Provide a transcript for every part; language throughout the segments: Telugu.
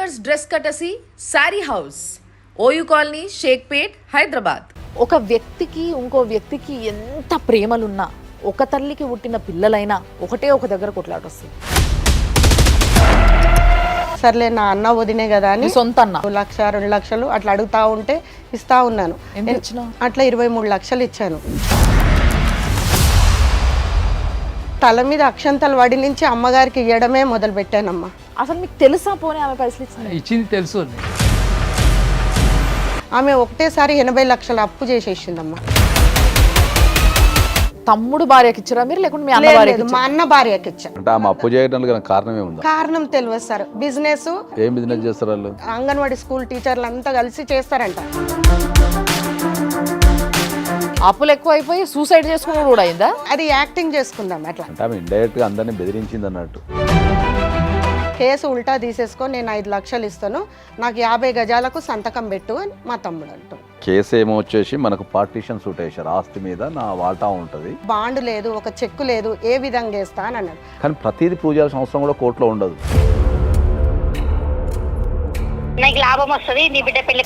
డిజైనర్స్ డ్రెస్ కటసి sari house, OU colony, Shaikpet, Hyderabad. ఒక వ్యక్తికి ఇంకో వ్యక్తికి ఎంత ప్రేమలున్నా, ఒక తల్లికి పుట్టిన పిల్లలైనా ఒకటే ఒక దగ్గర కొట్లాటొస్తుంది. సర్లే నా అన్న వదినే కదా అని సొంత అన్న 1 లక్ష 2 లక్షలు అట్లా అడుగుతా ఉంటే ఇస్తా ఉన్నాను. అట్లా 23 లక్షలు ఇచ్చాను. తల మీద అక్షంతలు వడి నుంచి అమ్మగారికి ఇవ్వడమే మొదలు పెట్టానమ్మా. అసలు మీకు తెలుసా పోనీ ఆమె పైసలు ఇచ్చింది? తెలుసు. ఆమె ఒకటేసారి 80 లక్షలు అప్పు చేసేసిందమ్మా. తమ్ముడు భార్యకి ఇచ్చారా మీరు, లేకుంటే మీ అన్న భార్యకి? మా అన్న భార్యకి ఇచ్చా. అంటే ఆమె అప్పు చేయడానికి కారణమే ఉందా? కారణం తెలియదు సార్. బిజినెస్ ఏం బిజినెస్ చేస్తారు వాళ్ళు? అంగన్వాడీ స్కూల్ టీచర్లు అంతా కలిసి చేస్తారంట. అప్పులు ఎక్కువ అయిపోయి సూసైడ్ చేసుకుని కూడా అయిందా? అది యాక్టింగ్ చేసుకుందాం అట్లా. అంటే ఆమె ఇండైరెక్ట్ గా అందరినీ బెదిరించింది అన్నట్టు. కేసు ఉల్టా తీసేసుకొని నేను 5 లక్షలు ఇస్తాను, నాకు 50 గజాలకు సంతకం పెట్టు అని మా తమ్ముడు అంటాడు. కేసు ఏమో వచ్చేసి మనకు పార్టీషన్ సూట్ వేశారు, ఆస్తి మీద నా వాటా ఉంటుంది, బాండ్ లేదు, ఒక చెక్కు లేదు, ఏ విధంగా వేస్తా అని అన్నాడు. కానీ ప్రతిదీ ప్రూవ్ చేయాల్సిన అవసరం కూడా కోర్టులో ఉండదు. నాకు లాభం వస్తుంది, నీ బిడ్డ పెళ్లి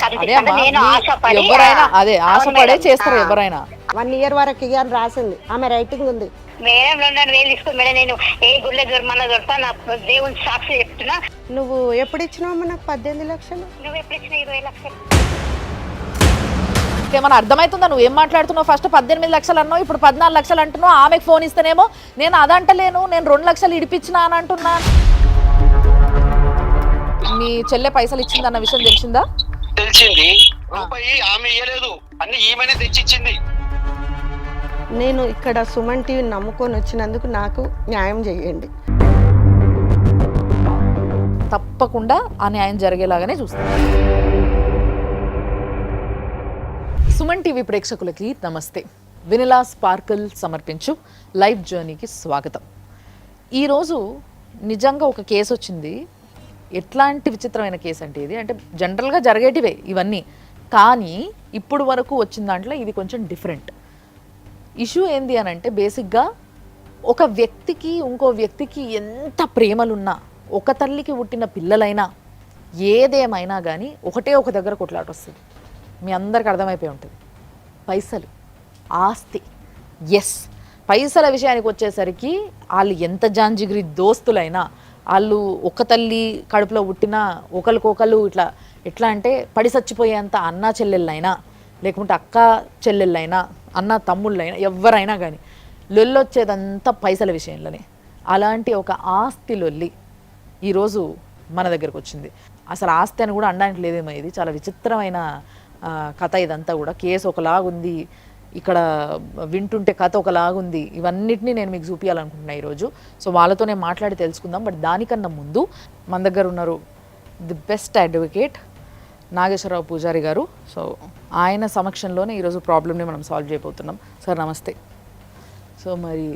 ఆశపడే చేస్తారు ఎవరైనా. 1 ఇయర్ వరకు ఇయ్యాలని రాసింది, ఆమె రైటింగ్ ఉంది. మేడం 2,000 తీసుకుని మేడం నేను ఏ గుళ్ళ దొరమన్నా దొరతా, నా దేవుని సాక్షి చెప్తున్నా. నువ్వు ఎప్పుడు ఇచ్చినావమ్మా నాకు 18 లక్షలు? నువ్వు ఎప్పుడు ఇచ్చిన 20 లక్షలు? ఏమన్నా అర్థమవుతుందా నువ్వు ఏం మాట్లాడుతున్నావు? ఫస్ట్ 18 లక్షలు అన్నావు, ఇప్పుడు 14 లక్షలు అంటున్నావు. ఆమెకు ఫోన్ ఇస్తేనేమో నేను అదంటలేను, నేను 2 లక్షలు ఇడిపించినా అని అంటున్నా. మీ చెల్లె పైసలు ఇచ్చింది అన్న విషయం తెలిసిందా? తెలిసింది. రూపాయి ఆమె ఇయ్యలేదు, అన్ని ఈమెనే తెచ్చిచ్చింది. నేను ఇక్కడ సుమన్ టీవీ నమ్ముకొని వచ్చినందుకు నాకు న్యాయం చేయండి. తప్పకుండా ఆ న్యాయం జరిగేలాగానే చూస్తాను. సుమన్ టీవీ ప్రేక్షకులకి నమస్తే. వెనిలా స్పార్కిల్ సమర్పించు లైఫ్ జర్నీకి స్వాగతం. ఈరోజు నిజంగా ఒక కేసు వచ్చింది. ఎట్లాంటి విచిత్రమైన కేసు అంటే ఇది, అంటే జనరల్గా జరిగేటివే ఇవన్నీ, కానీ ఇప్పుడు వరకు వచ్చిన దాంట్లో ఇది కొంచెం డిఫరెంట్. ఇష్యూ ఏంది అని అంటే బేసిక్గా ఒక వ్యక్తికి ఇంకో వ్యక్తికి ఎంత ప్రేమలున్నా, ఒక తల్లికి పుట్టిన పిల్లలైనా ఏదేమైనా కానీ ఒకటే ఒక దగ్గర కొట్లాట వస్తుంది. మీ అందరికి అర్థమైపోయి ఉంటుంది. పైసలు, ఆస్తి. ఎస్, పైసల విషయానికి వచ్చేసరికి వాళ్ళు ఎంత జాంజిగిరి దోస్తులైనా, వాళ్ళు ఒక తల్లి కడుపులో పుట్టిన ఒకరికొకరు ఎట్లా అంటే పడి చచ్చిపోయేంత అన్నా చెల్లెళ్ళైనా, లేకుంటే అక్క చెల్లెళ్ళైనా, అన్న తమ్ముళ్ళైనా, ఎవరైనా కానీ లొల్లొచ్చేదంతా పైసల విషయంలోనే. అలాంటి ఒక ఆస్తి లొల్లి ఈరోజు మన దగ్గరకు వచ్చింది. అసలు ఆస్తి అని కూడా అనడానికి లేదేమో, ఇది చాలా విచిత్రమైన కథ ఇదంతా కూడా. కేసు ఒకలాగుంది, ఇక్కడ వింటుంటే కథ ఒకలాగుంది. ఇవన్నిటినీ నేను మీకు చూపించాలనుకుంటున్నా ఈరోజు. సో వాళ్ళతో నేను మాట్లాడి తెలుసుకుందాం. బట్ దానికన్నా ముందు మన దగ్గర ఉన్నారు ది బెస్ట్ అడ్వకేట్ నాగేశ్వరరావు పూజారి గారు. సో ఆయన సమక్షంలోనే ఈరోజు ప్రాబ్లమ్ని మనం సాల్వ్ చేయబోతున్నాం. సార్ నమస్తే. సో మరి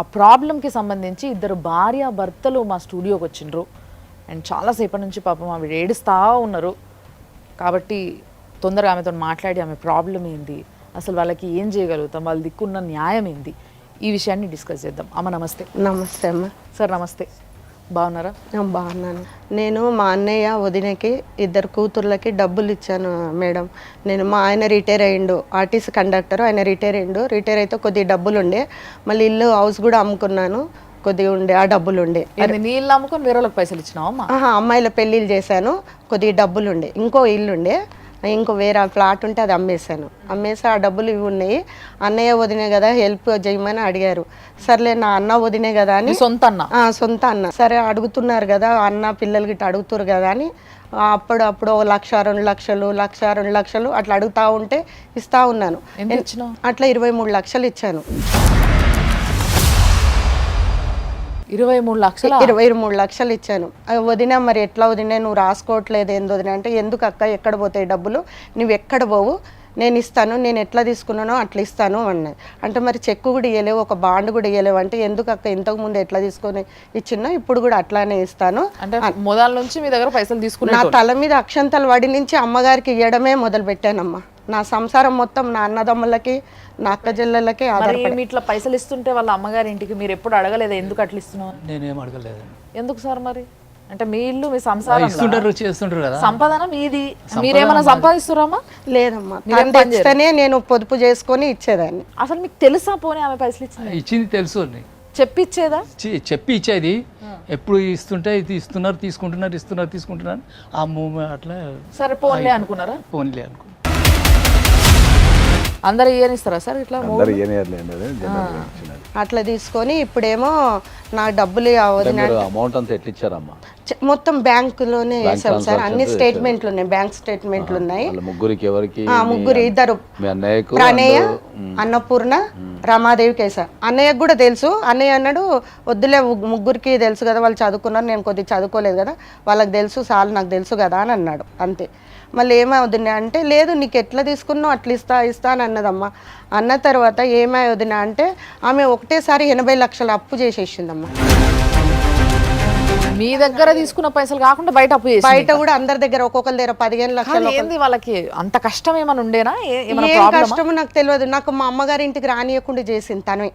ఆ ప్రాబ్లంకి సంబంధించి 2 భార్యాభర్తలు మా స్టూడియోకి వచ్చిండ్రు. అండ్ చాలాసేపటి నుంచి పాపం ఆవిడ ఏడుస్తూ ఉన్నారు. కాబట్టి తొందరగా ఆమెతో మాట్లాడి ఆమె ప్రాబ్లం ఏంది, అసలు వాళ్ళకి ఏం చేయగలుగుతాం, వాళ్ళ దిక్కున్న న్యాయం ఏంది, ఈ విషయాన్ని డిస్కస్ చేద్దాం. అమ్మ నమస్తే. నమస్తే అమ్మ. సార్ నమస్తే. బాగున్నారా? బాగున్నాను. నేను మా అన్నయ్య వదినకి 2 కూతుర్లకి డబ్బులు ఇచ్చాను మేడం. మా ఆయన రిటైర్ అయ్యిండు, ఆర్టీసీ కండక్టర్. ఆయన రిటైర్ అయ్యిండు. రిటైర్ అయితే కొద్దిగా డబ్బులు ఉండే, మళ్ళీ ఇల్లు హౌస్ కూడా అమ్ముకున్నాను, కొద్దిగా ఉండే ఆ డబ్బులు ఉండే. నీళ్ళు అమ్ముకొని వేరే వాళ్ళకి పైసలు ఇచ్చినావమ్మా? అమ్మాయిల పెళ్ళిళ్ళు చేశాను, కొద్దిగా డబ్బులు ఉండే. ఇంకో ఇల్లు ఉండే, ఇంకో వేరే ఫ్లాట్ ఉంటే అది అమ్మేశాను. అమ్మేసి ఆ డబ్బులు ఇవి ఉన్నాయి. అన్నయ్య వదినే కదా హెల్ప్ చేయమని అడిగారు. సర్లే నా అన్న వదినే కదా అని. సొంత అన్న. సరే అడుగుతున్నారు కదా, అన్న పిల్లలు గిట్ట అడుగుతారు కదా అని అప్పుడు 1 లక్ష 2 లక్షలు 1 లక్ష 2 లక్షలు అట్లా అడుగుతా ఉంటే ఇస్తా ఉన్నాను. అట్లా 23 లక్షలు ఇచ్చాను. 23 లక్షలు ఇచ్చాను. వదిన మరి ఎట్లా వదిన, నువ్వు రాసుకోవట్లేదు ఏంది వదిన అంటే, ఎందుకు అక్క ఎక్కడ పోతాయి డబ్బులు, నువ్వు ఎక్కడ పోవు, నేను ఇస్తాను, నేను ఎట్లా తీసుకున్నానో అట్లా ఇస్తాను అన్నది. అంటే మరి చెక్కు కూడా ఇవ్వలేవు, ఒక బాండ్ కూడా ఇవ్వలేవు అంటే, ఎందుకు అక్క ఇంతకుముందు ఎట్లా తీసుకొని ఇచ్చినా ఇప్పుడు కూడా అట్లానే ఇస్తాను అంటే మొదల నుంచి మీ దగ్గర పైసలు తీసుకున్నా. నా తల మీద అక్షంతలు వడి నుంచి అమ్మగారికి ఇవ్వడమే మొదలు పెట్టానమ్మా. నా సంసారం మొత్తం నా అన్నదమ్ములకి, నా అక్క చెల్లెళ్ళకి ఆధారపడి. ఇట్లా పైసలు ఇస్తుంటే వాళ్ళ అమ్మగారి ఇంటికి మీరు ఎప్పుడు అడగలేదా ఎందుకు అట్లా ఇస్తున్నావు? నేనేం అడగలేదు. ఎందుకు సార్ మరి? అంటే మీ ఇల్లు మీ సంసారం ఇస్తుంటారు చేస్తుంటారు కదా. సంపాదన మీది, మీరేమైనా సంపాదిస్తున్నారమ్మా? లేదమ్మా, తను తెస్తేనే నేను పొదుపు చేసుకొని ఇచ్చేదాన్ని. అసలు మీకు తెలుసా పోనీ ఆమె పైసలు ఇచ్చింది? ఇచ్చింది తెలుసు అని చెప్పి ఇచ్చేదా? చెప్పి ఇచ్చేది. ఎప్పుడు ఇస్తుంటే ఇది ఇస్తున్నారు తీసుకుంటున్నారు ఆ మూమెంట్ అట్లా సరే పోన్లే అనుకున్నారా? పోన్లే అనుకో. అందరు ఇయ్యనిస్తారా సార్ ఇట్లా? అందరు ఏనేయర్లేండి, అది జనరల్ ఇచ్చినది. అట్లా తీసుకొని ఇప్పుడేమో నా డబ్బులు అంటే మీరు అమౌంట్ అంతా ఎట్లా ఇచ్చారమ్మా? మొత్తం బ్యాంకులోనే వేసాం సార్, అన్ని transactions స్టేట్మెంట్లు ఉన్నాయి, బ్యాంక్ స్టేట్మెంట్లు ఉన్నాయి. వాళ్ళ ముగ్గురికి ఎవరికి? ముగ్గురు, ఇద్దరు, మీ అన్నయ్యకు, ప్రణయ, అన్నపూర్ణ, రమాదేవికి వేసా. అన్నయ్యకు కూడా తెలుసు. అన్నయ్య అన్నాడు వద్దులే, ముగ్గురికి తెలుసు కదా, వాళ్ళు చదువుకున్నారు, నేను కొద్దిగా చదువుకోలేదు కదా, వాళ్ళకి తెలుసు, చాలు నాకు తెలుసు కదా అని అన్నాడు, అంతే. మళ్ళీ ఏమవుతున్నా అంటే లేదు నీకు ఎట్లా తీసుకున్నావు అట్లా ఇస్తా అని అన్నదమ్మా. అన్న తర్వాత ఏమవుతున్నా అంటే ఆమె ఒకటేసారి 80 లక్షల అప్పు చేసేసిందమ్మా. మీ దగ్గర తీసుకున్న పైసలు కాకుండా బయట అప్పు చేసి? బయట కూడా అందరి దగ్గర ఒక్కొక్కరి దగ్గర 15 లక్షలు. ఏంది వాళ్ళకి అంత కష్టం ఏమైనా ఉండేనా? ఏం కష్టమో నాకు తెలియదు. నాకు మా అమ్మగారి ఇంటికి రానియకుండా చేసింది తనే.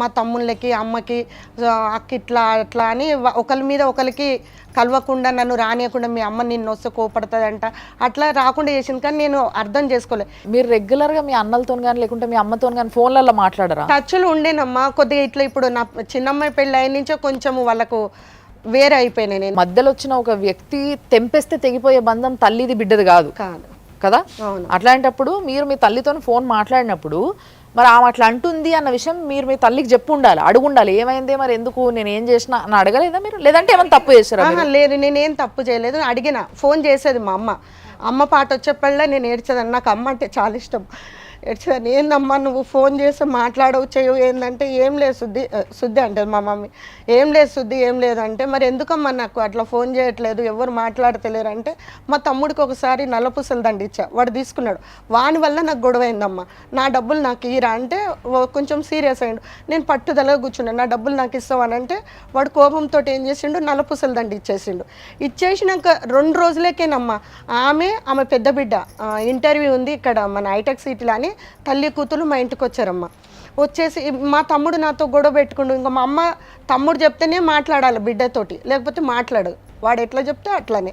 మా తమ్ముళ్ళకి అమ్మకి అక్క ఇట్లా అట్లా అని ఒకరి మీద ఒకరికి కలవకుండా నన్ను రానియకుండా, మీ అమ్మ నిన్ను వస్తే కోపడుతుందంట, అట్లా రాకుండా చేసింది. కానీ నేను అర్థం చేసుకోలేదు. మీరు రెగ్యులర్గా మీ అన్నలతో కానీ లేకుంటే మీ అమ్మతో కానీ ఫోన్లలో మాట్లాడరా? టచ్లు ఉండేనమ్మా కొద్దిగా. ఇట్లా ఇప్పుడు నా చిన్నమ్మాయి పెళ్ళి అయిన నుంచో కొంచెం వాళ్ళకు వేరే అయిపోయినాయి. నేను మధ్యలో వచ్చిన ఒక వ్యక్తి తెంపేస్తే తెగిపోయే బంధం తల్లిది బిడ్డది కాదు కదా. అట్లాంటప్పుడు మీరు మీ తల్లితో ఫోన్ మాట్లాడినప్పుడు మరి ఆమె అట్లా అంటుంది అన్న విషయం మీరు మీ తల్లికి చెప్పు ఉండాలి, అడుగుండాలి. ఏమైంది మరి, ఎందుకు, నేను ఏం చేసినా అని అడగలేదా మీరు? లేదంటే ఏమైనా తప్పు చేశారా? లేదు, నేనేం తప్పు చేయలేదు. అడిగిన, ఫోన్ చేసేది మా అమ్మ పాట వచ్చేప్పటిలా నేను ఏడ్చేదాన్ని. నాకు అమ్మ అంటే చాలా ఇష్టం. ఏడ్చేదాన్ని, ఏందమ్మా నువ్వు ఫోన్ చేసి మాట్లాడవు చేయవు ఏంటంటే, ఏం లేదు శుద్ధి అంటది మా మమ్మీ. ఏం లేదు శుద్ధి, ఏం లేదంటే, మరి ఎందుకమ్మా నాకు అట్లా ఫోన్ చేయట్లేదు, ఎవరు మాట్లాడతలేరు అంటే, మా తమ్ముడికి ఒకసారి నల్లపూసలు దండ ఇచ్చా, వాడు తీసుకున్నాడు, వాని వల్ల నాకు గొడవ అయిందమ్మా. నా డబ్బులు నాకు ఇరా అంటే కొంచెం సీరియస్ అయ్యాడు. నేను పట్టుదలగా కూర్చున్నాను, నా డబ్బులు నాకు ఇస్తావని అంటే వాడు కోపంతో ఏం చేసిండు, నల్లపూసలు దండ ఇచ్చేసిండు. ఇచ్చేసినాక 2 రోజులకేనమ్మా ఆమె పెద్ద బిడ్డ ఇంటర్వ్యూ ఉంది ఇక్కడ మన హైటెక్ సిటీలో అని, తల్లి కూతురు మా ఇంటికి వచ్చారమ్మా. వచ్చేసి మా తమ్ముడు నాతో గొడవ పెట్టుకుండు. ఇంకా మా అమ్మ తమ్ముడు చెప్తేనే మాట్లాడాలి బిడ్డతోటి, లేకపోతే మాట్లాడదు, వాడు ఎట్లా చెప్తే అట్లానే.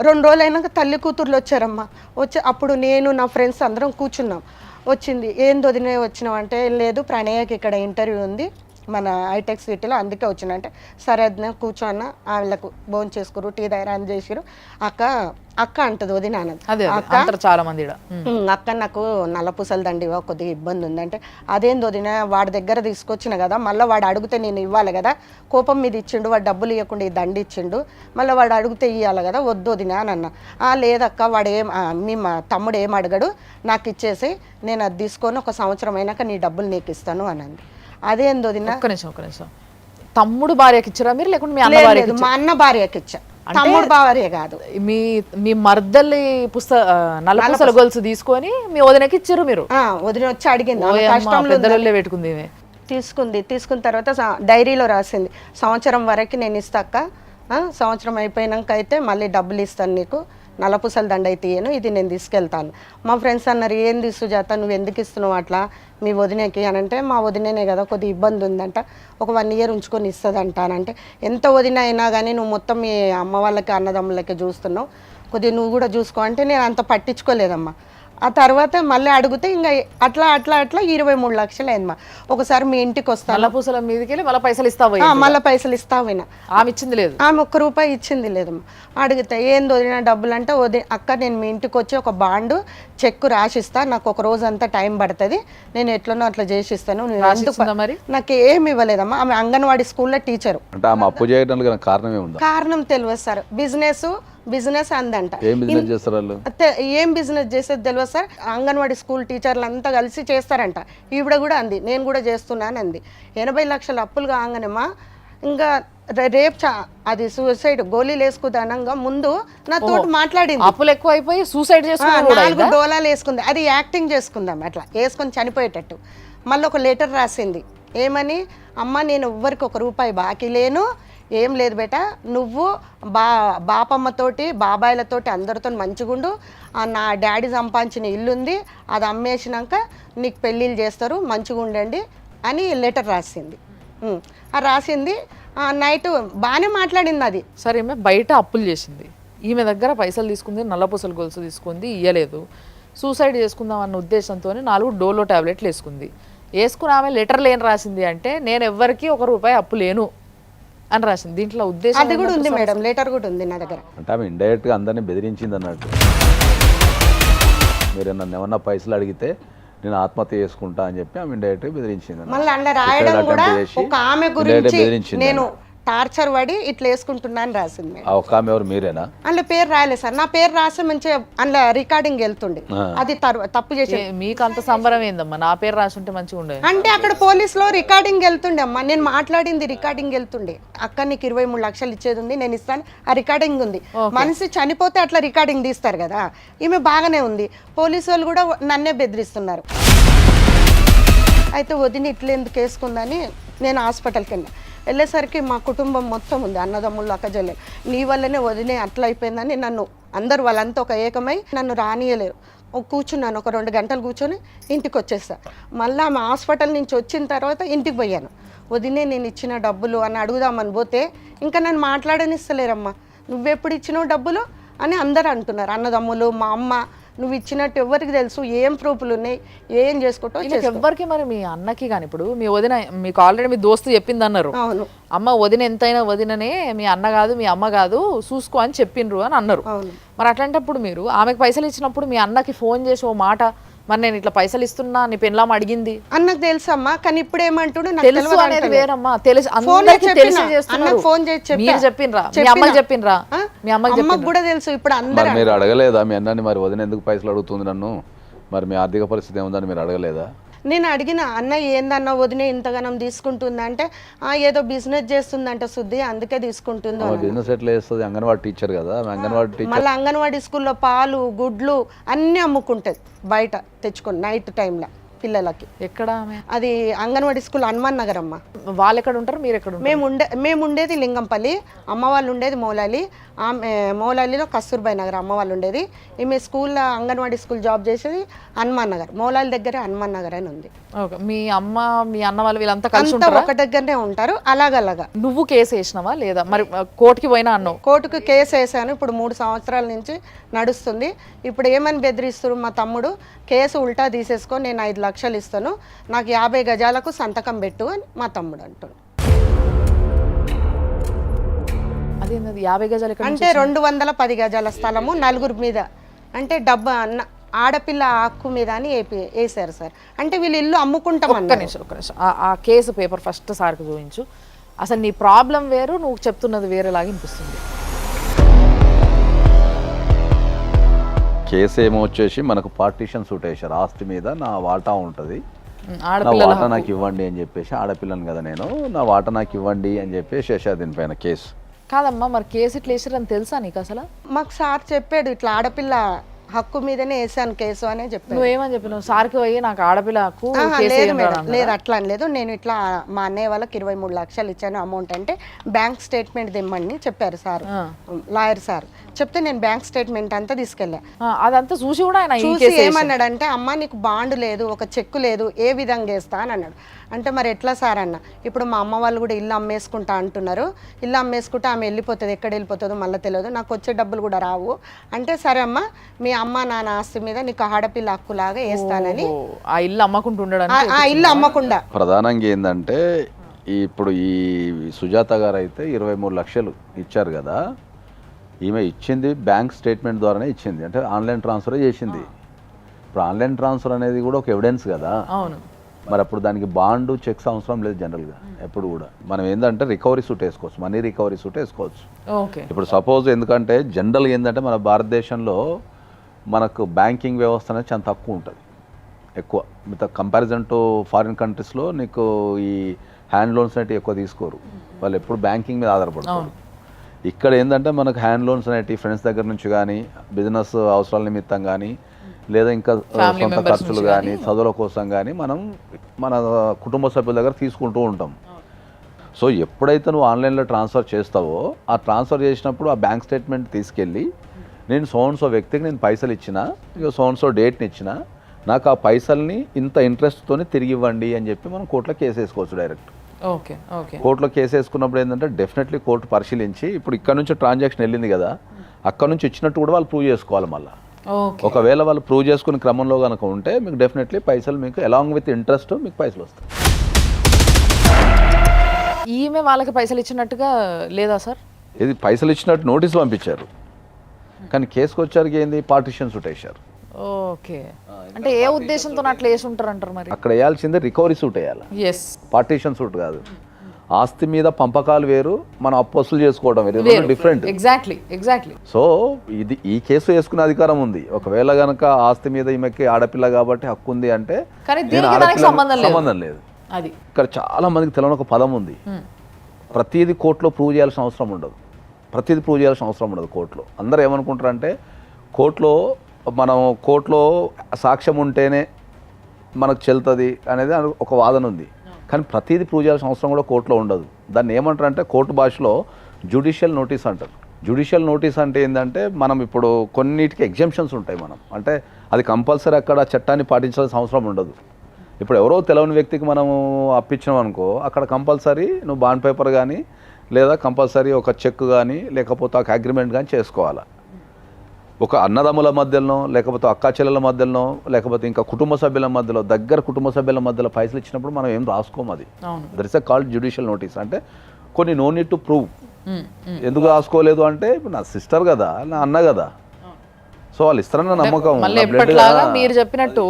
2 రోజులు అయినాక తల్లి కూతుర్లు వచ్చారమ్మా. అప్పుడు నేను నా ఫ్రెండ్స్ అందరం కూర్చున్నాం. వచ్చింది, ఏం వదిలే వచ్చినావు అంటే, లేదు ప్రణయకి ఇక్కడ ఇంటర్వ్యూ ఉంది మన హైటెక్ సిటీలో, అందుకే వచ్చినంటే, సరే అదిన కూర్చోన్న, వాళ్ళకు భోజనం చేసుకురు, టీ తయారు చేసిరు. అక్క అంటది వదిన అక్క, చాలా మంది అక్క నాకు నల్లపూసలు దండి కొద్దిగా ఇబ్బంది ఉందంటే, అదేంది వదిన, వాడి దగ్గర తీసుకొచ్చిన కదా, మళ్ళీ వాడు అడిగితే నేను ఇవ్వాలి కదా, కోపం మీద ఇచ్చిండు, వాడు డబ్బులు ఇవ్వకుండా ఈ దండి ఇచ్చిండు, మళ్ళీ వాడు అడిగితే ఇవ్వాలి కదా, వద్దు వదిన అని అన్న. లేదక్క, వాడు మా తమ్ముడు ఏం అడగడు, నాకు ఇచ్చేసి నేను అది తీసుకొని 1 సంవత్సరం అయినాక నీ డబ్బులు నీకు ఇస్తాను అని అంది. అదేందో ఒక్క నిమిషం. తమ్ముడు భార్యకి ఇచ్చారా మీరు, లేకుంటే మీ అన్న భార్యకి? మా అన్న భార్యకి ఇచ్చా, తమ్ముడు భార్య కాదు. మీ మర్దల్లి నల్లపూసల గొలుసు తీసుకొని మీ వదినకి ఇచ్చారు మీరు? వదిన వచ్చి అడిగింది, పెట్టుకుంది, తీసుకున్న తర్వాత డైరీలో రాసింది, సంవత్సరం వరకు నేను ఇస్తాక, సంవత్సరం అయిపోయినాక అయితే మళ్ళీ డబ్బులు ఇస్తాను నీకు, నల్లపూసల దండ అయితే ఇయ్యను, ఇది నేను తీసుకెళ్తాను. మా ఫ్రెండ్స్ అన్నారు, ఏంది సుజాత నువ్వు ఎందుకు ఇస్తున్నావు అట్లా మీ వదినకి అని అంటే, మా వదిననే కదా కొద్దిగా ఇబ్బంది ఉందంట, ఒక 1 ఇయర్ ఉంచుకొని ఇస్తుందంట అని అంటే, ఎంత వదిన అయినా కానీ నువ్వు మొత్తం మీ అమ్మ వాళ్ళకి అన్నదమ్ములకి చూస్తున్నావు, కొద్దిగా నువ్వు కూడా చూసుకో అంటే నేను అంత పట్టించుకోలేదమ్మా. ఆ తర్వాత మళ్ళీ అడిగితే ఇంకా అట్లా 23 లక్షలు అయిందమ్మా. ఒకసారి మీ ఇంటికి వస్తాను, నల్లపూసల మీదకి వెళ్ళి మళ్ళీ పైసలు ఇస్తావు? మళ్ళీ పైసలు ఇస్తావినా? ఆమె ఇచ్చింది లేదు, ఆమె 1 రూపాయి ఇచ్చింది లేదమ్మా. అడిగితే ఏంది వదిన డబ్బులు అంటే, అక్క నేను మీ ఇంటికి వచ్చి ఒక బాండు చెక్కు రాసిస్తా, నాకు ఒక రోజు అంతా టైం పడుతుంది, నేను ఎట్లనో అట్లా చేసిస్తాను. మరి నాకు ఏమి ఇవ్వలేదమ్మా. ఆమె అంగన్వాడీ స్కూల్లో టీచరు. అంటే ఆమె అప్పు చేయడానికి కారణం తెలియదు సార్, బిజినెస్ అందంట. ఏం బిజినెస్ చేస్తారు వాళ్ళు? ఏం బిజినెస్ చేసేది తెలియదు సార్. అంగన్వాడీ స్కూల్ టీచర్లు అంతా కలిసి చేస్తారంట. ఈవిడ కూడా అంది, నేను కూడా చేస్తున్నాను అంది. 80 లక్షల అప్పులు కాగానేమా ఇంకా రేపు అది సూసైడ్ గోళీలు వేసుకుదానంగా ముందు నాతో మాట్లాడింది. అప్పులు ఎక్కువ అయిపోయి సూసైడ్ చేసుకుని 4 డోలాలు వేసుకుంది. అది యాక్టింగ్ చేసుకుందాం అట్లా వేసుకొని చనిపోయేటట్టు. మళ్ళీ ఒక లెటర్ రాసింది, ఏమని, అమ్మ నేను ఎవ్వరికి 1 రూపాయి బాకీ లేను, ఏం లేదు బేట, నువ్వు బాపమ్మతోటి బాబాయిలతోటి అందరితో మంచిగుండు, నా డాడీ సంపాదించిన ఇల్లు ఉంది, అది అమ్మేసినాక నీకు పెళ్ళిళ్ళు చేస్తారు, మంచిగా ఉండండి అని లెటర్ రాసింది. రాసింది నైట్ బాగానే మాట్లాడింది అది. సరే ఈమె బయట అప్పులు చేసింది, ఈమె దగ్గర పైసలు తీసుకుంది, నల్లపూసల గొలుసు తీసుకుంది, ఇయ్యలేదు, సూసైడ్ చేసుకుందాం అన్న ఉద్దేశంతో 4 డోలో టాబ్లెట్లు వేసుకుంది. వేసుకుని ఆమె లెటర్లు ఏం రాసింది అంటే నేను ఎవ్వరికి ₹1 అప్పు లేను అని రాసింది. దీంట్లో ఉద్దేశం అది కూడా ఉంది మేడం, లెటర్ కూడా ఉంది నా దగ్గర. అంటే ఆమె ఇండైరెక్ట్గా అందరినీ బెదిరించింది అన్నట్టు. మీరు నన్ను ఏమన్నా పైసలు అడిగితే నేను ఆత్మహత్య చేసుకుంటా అని చెప్పి ఆమె ఇండైరెక్ట్గా బెదిరించింది అన్నట్టు. మళ్ళీ అందులో రాయడం కూడా ఒక ఆమె గురించి బెదిరించింది. నేను టార్చర్ పడి ఇట్లా వేసుకుంటున్నా అని రాసింది మేడం. ఆ ఒక్క ఆమె ఎవరు మీరేనా? అందులో పేరు రాయలేదు సార్, నా పేరు రాసి మంచిగా అందులో రికార్డింగ్ వెళ్తుండే. అది తప్పు చేసి మీకు అంత సంబరం ఏందమ్మా, నా పేరు రాసుంటే మంచిగా ఉండేది. అంటే అక్కడ పోలీసులో రికార్డింగ్ వెళ్తుండే అమ్మా, నేను మాట్లాడింది రికార్డింగ్ వెళ్తుండే. అక్క నీకు 23 లక్షలు ఇచ్చేది ఉంది, నేను ఇస్తాను, ఆ రికార్డింగ్ ఉంది. మనిషి చనిపోతే అట్లా రికార్డింగ్ తీస్తారు కదా, ఈమె బాగానే ఉంది. పోలీసు వాళ్ళు కూడా నన్నే బెదిరిస్తున్నారు. అయితే వదిన ఇట్లా ఎందుకు వేసుకుందని నేను హాస్పిటల్కి వెళ్ళేసరికి మా కుటుంబం మొత్తం ఉంది, అన్నదమ్ముళ్ళు, అక్కజల్లెలు. నీ వల్లనే వదిలే అట్లా అయిపోయిందని నన్ను అందరు వాళ్ళంతా ఒక ఏకమై నన్ను రానియలేరు. కూర్చున్నాను, ఒక 2 గంటలు కూర్చొని ఇంటికి వచ్చేసా. మళ్ళీ ఆమె హాస్పిటల్ నుంచి వచ్చిన తర్వాత ఇంటికి పోయాను. వదినే నేను ఇచ్చిన డబ్బులు అని అడుగుదామని పోతే ఇంకా నన్ను మాట్లాడనిస్తలేరమ్మా. నువ్వెప్పుడు ఇచ్చినావు డబ్బులు అని అందరు అంటున్నారు, అన్నదమ్ములు, మా అమ్మ. నువ్వు ఇచ్చినట్టు ఎవరికి తెలుసు, ఏం ప్రూఫ్లు ఉన్నాయి, ఏం చేసుకుంటావు ఎవ్వరికి. మరి మీ అన్నకి కానీ ఇప్పుడు మీ వదిన మీకు ఆల్రెడీ మీ దోస్తు చెప్పింది అన్నారు, అవును అమ్మ వదిన ఎంతైనా వదిననే, మీ అన్న కాదు మీ అమ్మ కాదు, చూసుకో అని చెప్పిండ్రు అని అన్నారు. మరి అట్లాంటప్పుడు మీరు ఆమెకు పైసలు ఇచ్చినప్పుడు మీ అన్నకి ఫోన్ చేసి ఓ మాట, మరి నేను ఇట్లా పైసలు ఇస్తున్నా, నీ పెళ్ళాం అడిగింది అన్నకు తెలుసమ్మా, కానీ ఇప్పుడు ఏమంటుడు తెలుసు అనేది వేరమ్మా. తెలుసు, అందరికీ తెలిసి చేస్తున్నారు. ఫోన్ చేసి మీరు చెప్పిండ్రా, మీ అమ్మకి చెప్పిండ్రా? మీ అమ్మకి కూడా తెలుసు. ఇప్పుడు అందరూ మీరు అడగలేదా మీ అన్నని, మరి వదిన ఎందుకు పైసలు అడుగుతుంది నన్ను, మరి మీ ఆర్థిక పరిస్థితి ఏముందని మీరు అడగలేదా? నేను అడిగిన, అన్న ఏందన్న వదినే ఇంతగానం తీసుకుంటుందంటే ఏదో బిజినెస్ చేస్తుందంట శుద్ధి, అందుకే తీసుకుంటుందో. బిజినెస్ ఎట్లా చేస్తుంది? అంగన్వాడీ టీచర్ కదా, అంగన్వాడీ టీచర్. మళ్ళీ అంగన్వాడీ స్కూల్లో పాలు, గుడ్లు అన్నీ అమ్ముకుంటుంది బయట తెచ్చుకొని నైట్ టైంలో పిల్లలకి. ఎక్కడ ఆమె? అది అంగన్వాడీ స్కూల్ హనుమాన్ నగర్ అమ్మ. వాళ్ళు ఎక్కడ ఉంటారు, మీరు ఎక్కడ ఉంటారు? మేము ఉండేది లింగంపల్లి, అమ్మ వాళ్ళు ఉండేది మౌలాలి. ఆమె మౌలాలిలో కస్తూర్బాయి నగర్ అమ్మ వాళ్ళు ఉండేది. ఈమె స్కూల్లో అంగన్వాడీ స్కూల్ జాబ్ చేసేది హనుమాన్ నగర్, మౌలాలి దగ్గర హనుమాన్ నగర్ అని ఉంది. మీ అమ్మ మీ అన్న వాళ్ళు వీళ్ళంతా కలిసి ఉంటారు, ఒక దగ్గరనే ఉంటారు. అలాగలాగా. నువ్వు కేసు వేసినావా లేదా? మరి కోర్టుకి పోయినా అన్నావు. కోర్టుకు కేసు వేసాను, ఇప్పుడు 3 సంవత్సరాల నుంచి నడుస్తుంది. ఇప్పుడు ఏమని బెదిరిస్తారు మా తమ్ముడు, కేసు ఉల్టా తీసేసుకొని నేను 5 లక్షలు ఇస్తాను, నాకు 50 గజాలకు సంతకం పెట్టు అని మా తమ్ముడు అంటాడు. అదేంది 50 గజాలు? అంటే 210 గజాల స్థలము 4 మీద, అంటే ఆడపిల్ల హక్కు మీద అని వేసారు సార్. అంటే వీళ్ళు ఇల్లు అమ్ముకుంటామన్నారు. ఒక్క నిమిషం ఆ కేసు పేపర్ ఫస్ట్ సార్కి చూపించు. అసలు నీ ప్రాబ్లం వేరు, నువ్వు చెప్తున్నది వేరేలాగా అనిపిస్తుంది. కేసు ఏమో వచ్చేసి మనకు పార్టీషన్ సూట్ వేసారు, ఆస్తి మీద నా వాటా ఉంటుంది, నా ఆడపిల్ల వాటా నాకు ఇవ్వండి అని చెప్పేసి. ఆడపిల్లను కదా నేను, నా వాటా నాకు ఇవ్వండి అని చెప్పేసి వేసారు దీనిపైన కేసు. కాదమ్మా, మరి కేసు ఇట్లా వేసారని తెలుసా నీకు అసలు? మాకు సార్ చెప్పాడు, ఇట్లా ఆడపిల్ల హక్కు మీదనే వేసాను కేసు అనే చెప్పాను. నువ్వేమని చెప్పినావు సార్కి పోయి నాకు ఆడపిల్ల హక్కు? లేదు అట్లా అని లేదు. నేను ఇట్లా మా అన్నయ్య వాళ్ళకి 23 లక్షలు ఇచ్చాను అమౌంట్ అంటే బ్యాంక్ స్టేట్మెంట్ తెమ్మని చెప్పారు సార్, లాయర్ సార్ చెప్తే నేను బ్యాంక్ స్టేట్మెంట్ అంతా తీసుకెళ్ళా. అదంతా చూసి కూడా ఆయన చూసి ఏమన్నాడంటే, అమ్మ నీకు బాండ్ లేదు, ఒక చెక్కు లేదు, ఏ విధంగా వేస్తా అని అన్నాడు. అంటే మరి ఎట్లా సార్ అన్న, ఇప్పుడు మా అమ్మ వాళ్ళు కూడా ఇల్లు అమ్మేసుకుంటా అంటున్నారు, ఇల్లు అమ్మేసుకుంటే ఆమె వెళ్ళిపోతుంది, ఎక్కడ వెళ్ళిపోతుందో మళ్ళీ తెలియదు, నాకు వచ్చే డబ్బులు కూడా రావు. అంటే సరే అమ్మ, మీ అమ్మ నాన్న ఆస్తి మీద నీకు ఆడపిల్ల హక్కులాగా వేస్తానని ఆ ఇల్లు అమ్మకుండా ఆ ఇల్లు అమ్మకుండా. ప్రధానంగా ఏంటంటే ఇప్పుడు ఈ సుజాత గారు అయితే 23 లక్షలు ఇచ్చారు కదా, ఈమె ఇచ్చింది బ్యాంక్ స్టేట్మెంట్ ద్వారానే ఇచ్చింది, అంటే ఆన్లైన్ ట్రాన్స్ఫర్ చేసింది. ఇప్పుడు ఆన్లైన్ ట్రాన్స్ఫర్ అనేది కూడా ఒక ఎవిడెన్స్ కదా. అవును. మరి అప్పుడు దానికి బాండ్ చెక్స్ అవసరం లేదు జనరల్గా. ఎప్పుడు కూడా మనం ఏంటంటే రికవరీ సూట్ వేసుకోవచ్చు, మనీ రికవరీ సూట్ వేసుకోవచ్చు. ఇప్పుడు సపోజ్ ఎందుకంటే జనరల్గా ఏంటంటే మన భారతదేశంలో మనకు బ్యాంకింగ్ వ్యవస్థ అనేది చాలా తక్కువ ఉంటుంది, ఎక్కువ మిగతా కంపారిజన్ టు ఫారిన్ కంట్రీస్లో నీకు ఈ హ్యాండ్ లోన్స్ అనేవి ఎక్కువ తీసుకోరు, వాళ్ళు ఎప్పుడు బ్యాంకింగ్ మీద ఆధారపడతారు. ఇక్కడ ఏంటంటే మనకు హ్యాండ్ లోన్స్ అనేవి ఫ్రెండ్స్ దగ్గర నుంచి కానీ, బిజినెస్ అవసరాల నిమిత్తం కానీ, లేదా ఇంకా సొంత ఖర్చులు కానీ, చదువుల కోసం కానీ మనం మన కుటుంబ సభ్యుల దగ్గర తీసుకుంటూ ఉంటాం. సో ఎప్పుడైతే నువ్వు ఆన్లైన్లో ట్రాన్స్ఫర్ చేస్తావో, ఆ ట్రాన్స్ఫర్ చేసినప్పుడు ఆ బ్యాంక్ స్టేట్మెంట్ తీసుకెళ్ళి, నేను సో వ్యక్తికి నేను పైసలు ఇచ్చిన, సో డేట్ని ఇచ్చిన, నాకు ఆ పైసల్ని ఇంత ఇంట్రెస్ట్తో తిరిగి ఇవ్వండి అని చెప్పి మనం కోర్టులో కేసు వేసుకోవచ్చు డైరెక్ట్. ఓకే ఓకే కోర్టులో కేసు వేసుకున్నప్పుడు ఏంటంటే డెఫినెట్లీ కోర్టు పరిశీలించి ఇప్పుడు ఇక్కడ నుంచి ట్రాన్సాక్షన్ వెళ్ళింది కదా, అక్కడ నుంచి ఇచ్చినట్టు కూడా వాళ్ళు ప్రూవ్ చేసుకోవాలి. మళ్ళీ ఓకే ఒకవేళ వాళ్ళు ప్రూవ్ చేసుకునే క్రమంలో కనుక ఉంటే మీకు డెఫినెట్లీ పైసలు మీకు అలాంగ్ విత్ ఇంట్రెస్ట్ మీకు పైసలు వస్తాయి. ఈమె వాళ్ళకి పైసలు ఇచ్చినట్టుగా లేదా సార్? ఇది పైసలు ఇచ్చినట్టు నోటీస్ పంపించారు, కానీ కేసుకు వచ్చారికి ఏంది పార్టిషన్ సూట్ వేశారు. ఓకే, అంటే ఏ ఉద్దేశంతో అట్లా వేసి ఉంటారు అంటారు మరి? అక్కడ వేయాల్సిందే రికవరీ సూట్ వేయాలి, ఎస్, పార్టిషన్ సూట్ కాదు. ఆస్తి మీద పంపకాలు వేరు, మనం అప్పు వసూలు చేసుకోవడం వేరు, డిఫరెంట్. ఎగ్జాక్ట్లీ. సో ఇది ఈ కేసు వేసుకునే అధికారం ఉంది. ఒకవేళ గనక ఆస్తి మీద ఈమెకి ఆడపిల్ల కాబట్టి హక్కు ఉంది అంటే కానీ నేను దీనికి దానికి సంబంధం లేదు. అది ఇక్కడ చాలా మందికి తెలియని ఒక పదం ఉంది, ప్రతిదీ కోర్టులో ప్రూవ్ చేయాల్సిన అవసరం ఉండదు. ప్రతిదీ ప్రూవ్ చేయాల్సిన అవసరం ఉండదు కోర్టులో. అందరూ ఏమనుకుంటారంటే కోర్టులో సాక్ష్యం ఉంటేనే మనకు చెల్తుంది అనేది ఒక వాదన ఉంది. కానీ ప్రతిదీ ప్రూవ్ చేయాల్సిన అవసరం కూడా కోర్టులో ఉండదు. దాన్ని ఏమంటారంటే కోర్టు భాషలో జ్యుడిషియల్ నోటీస్ అంటారు. జ్యుడిషియల్ నోటీస్ అంటే ఏంటంటే మనం ఇప్పుడు కొన్నిటికి ఎగ్జంప్షన్స్ ఉంటాయి. మనం అంటే అది కంపల్సరీ అక్కడ చట్టాన్ని పాటించాల్సిన అవసరం ఉండదు. ఇప్పుడు ఎవరో తెలియని వ్యక్తికి మనము అప్పించినాం అనుకో, అక్కడ కంపల్సరీ నువ్వు బాండ్ పేపర్ కానీ లేదా కంపల్సరీ ఒక చెక్ కానీ లేకపోతే ఒక అగ్రిమెంట్ కానీ చేసుకోవాలి. ఒక అన్నదమ్ముల మధ్యలో లేకపోతే అక్కా చెల్లెల మధ్యలో లేకపోతే ఇంకా కుటుంబ సభ్యుల మధ్యలో కుటుంబ సభ్యుల మధ్యలో పైసలు ఇచ్చినప్పుడు మనం ఏం రాసుకోము. అది that is a called judicial notice. అంటే కొన్ని నో నీడ్ టు ప్రూవ్. ఎందుకు రాసుకోలేదు అంటే ఇప్పుడు నా సిస్టర్ కదా, నా అన్న కదా, సో వాళ్ళు ఇస్తారన్న నమ్మకం. మళ్ళీ ఎప్పటిలాగా మీరు చెప్పినట్టు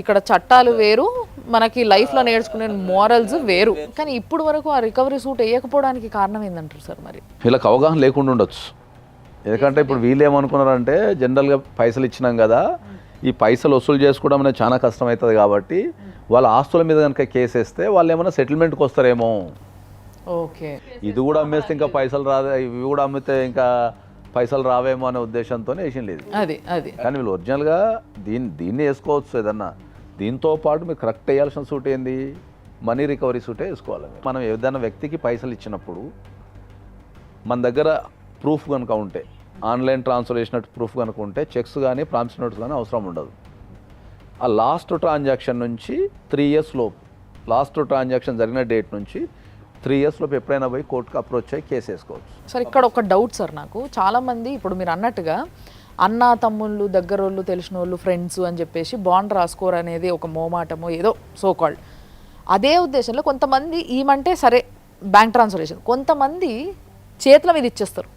ఇక్కడ చట్టాలు వేరు, మనకి లైఫ్ లో నేర్చుకునే మోరల్స్ వేరు. కానీ ఇప్పుడు వరకు ఆ రికవరీ సూట్ వేయకపోవడానికి కారణం ఏంటంటారు సార్? మరి వీళ్ళకి అవగాహన లేకుండా ఉండొచ్చు. ఎందుకంటే ఇప్పుడు వీళ్ళు ఏమనుకున్నారంటే జనరల్గా పైసలు ఇచ్చినాం కదా, ఈ పైసలు వసూలు చేసుకోవడం అనేది చాలా కష్టం అవుతుంది కాబట్టి వాళ్ళ ఆస్తుల మీద కనుక కేసు వేస్తే వాళ్ళు ఏమైనా సెటిల్మెంట్కి వస్తారేమో, ఓకే ఇది కూడా అమ్మేస్తే ఇంకా పైసలు రాదే, ఇవి కూడా అమ్మితే ఇంకా పైసలు రావేమో అనే ఉద్దేశంతోనే వేసింది. అది కానీ వీళ్ళు ఒరిజినల్గా దీన్ని వేసుకోవచ్చు ఏదన్నా. దీంతో పాటు మీరు కరెక్ట్ వేయాల్సిన సూట్ ఏంది, మనీ రికవరీ సూటే వేసుకోవాలి. మనం ఏదైనా వ్యక్తికి పైసలు ఇచ్చినప్పుడు మన దగ్గర ప్రూఫ్ కనుక ఉంటే, ఆన్లైన్ ట్రాన్స్ఫర్ చేసినట్టు ప్రూఫ్ కనుక ఉంటే చెక్స్ కానీ ప్రామిస్ నోట్స్ కానీ అవసరం ఉండదు. ఆ లాస్ట్ ట్రాన్సాక్షన్ నుంచి 3 years లోపు, లాస్ట్ ట్రాన్సాక్షన్ జరిగిన డేట్ నుంచి 3 years లోపు ఎప్పుడైనా పోయి కోర్టుకు అప్రోచ్ అయ్యి కేసు వేసుకోవచ్చు. సార్ ఇక్కడ ఒక డౌట్ సార్, నాకు చాలామంది ఇప్పుడు మీరు అన్నట్టుగా అన్న తమ్ముళ్ళు, దగ్గరోళ్ళు, తెలిసిన వాళ్ళు, ఫ్రెండ్స్ అని చెప్పేసి బాండ్ రాసుకోరు అనేది ఒక మోమాటమో ఏదో సో కాల్డ్. అదే ఉద్దేశంలో కొంతమంది ఈమంటే సరే బ్యాంక్ ట్రాన్స్ఫర్ చేశారు, కొంతమంది చేతుల మీద ఇచ్చేస్తారు.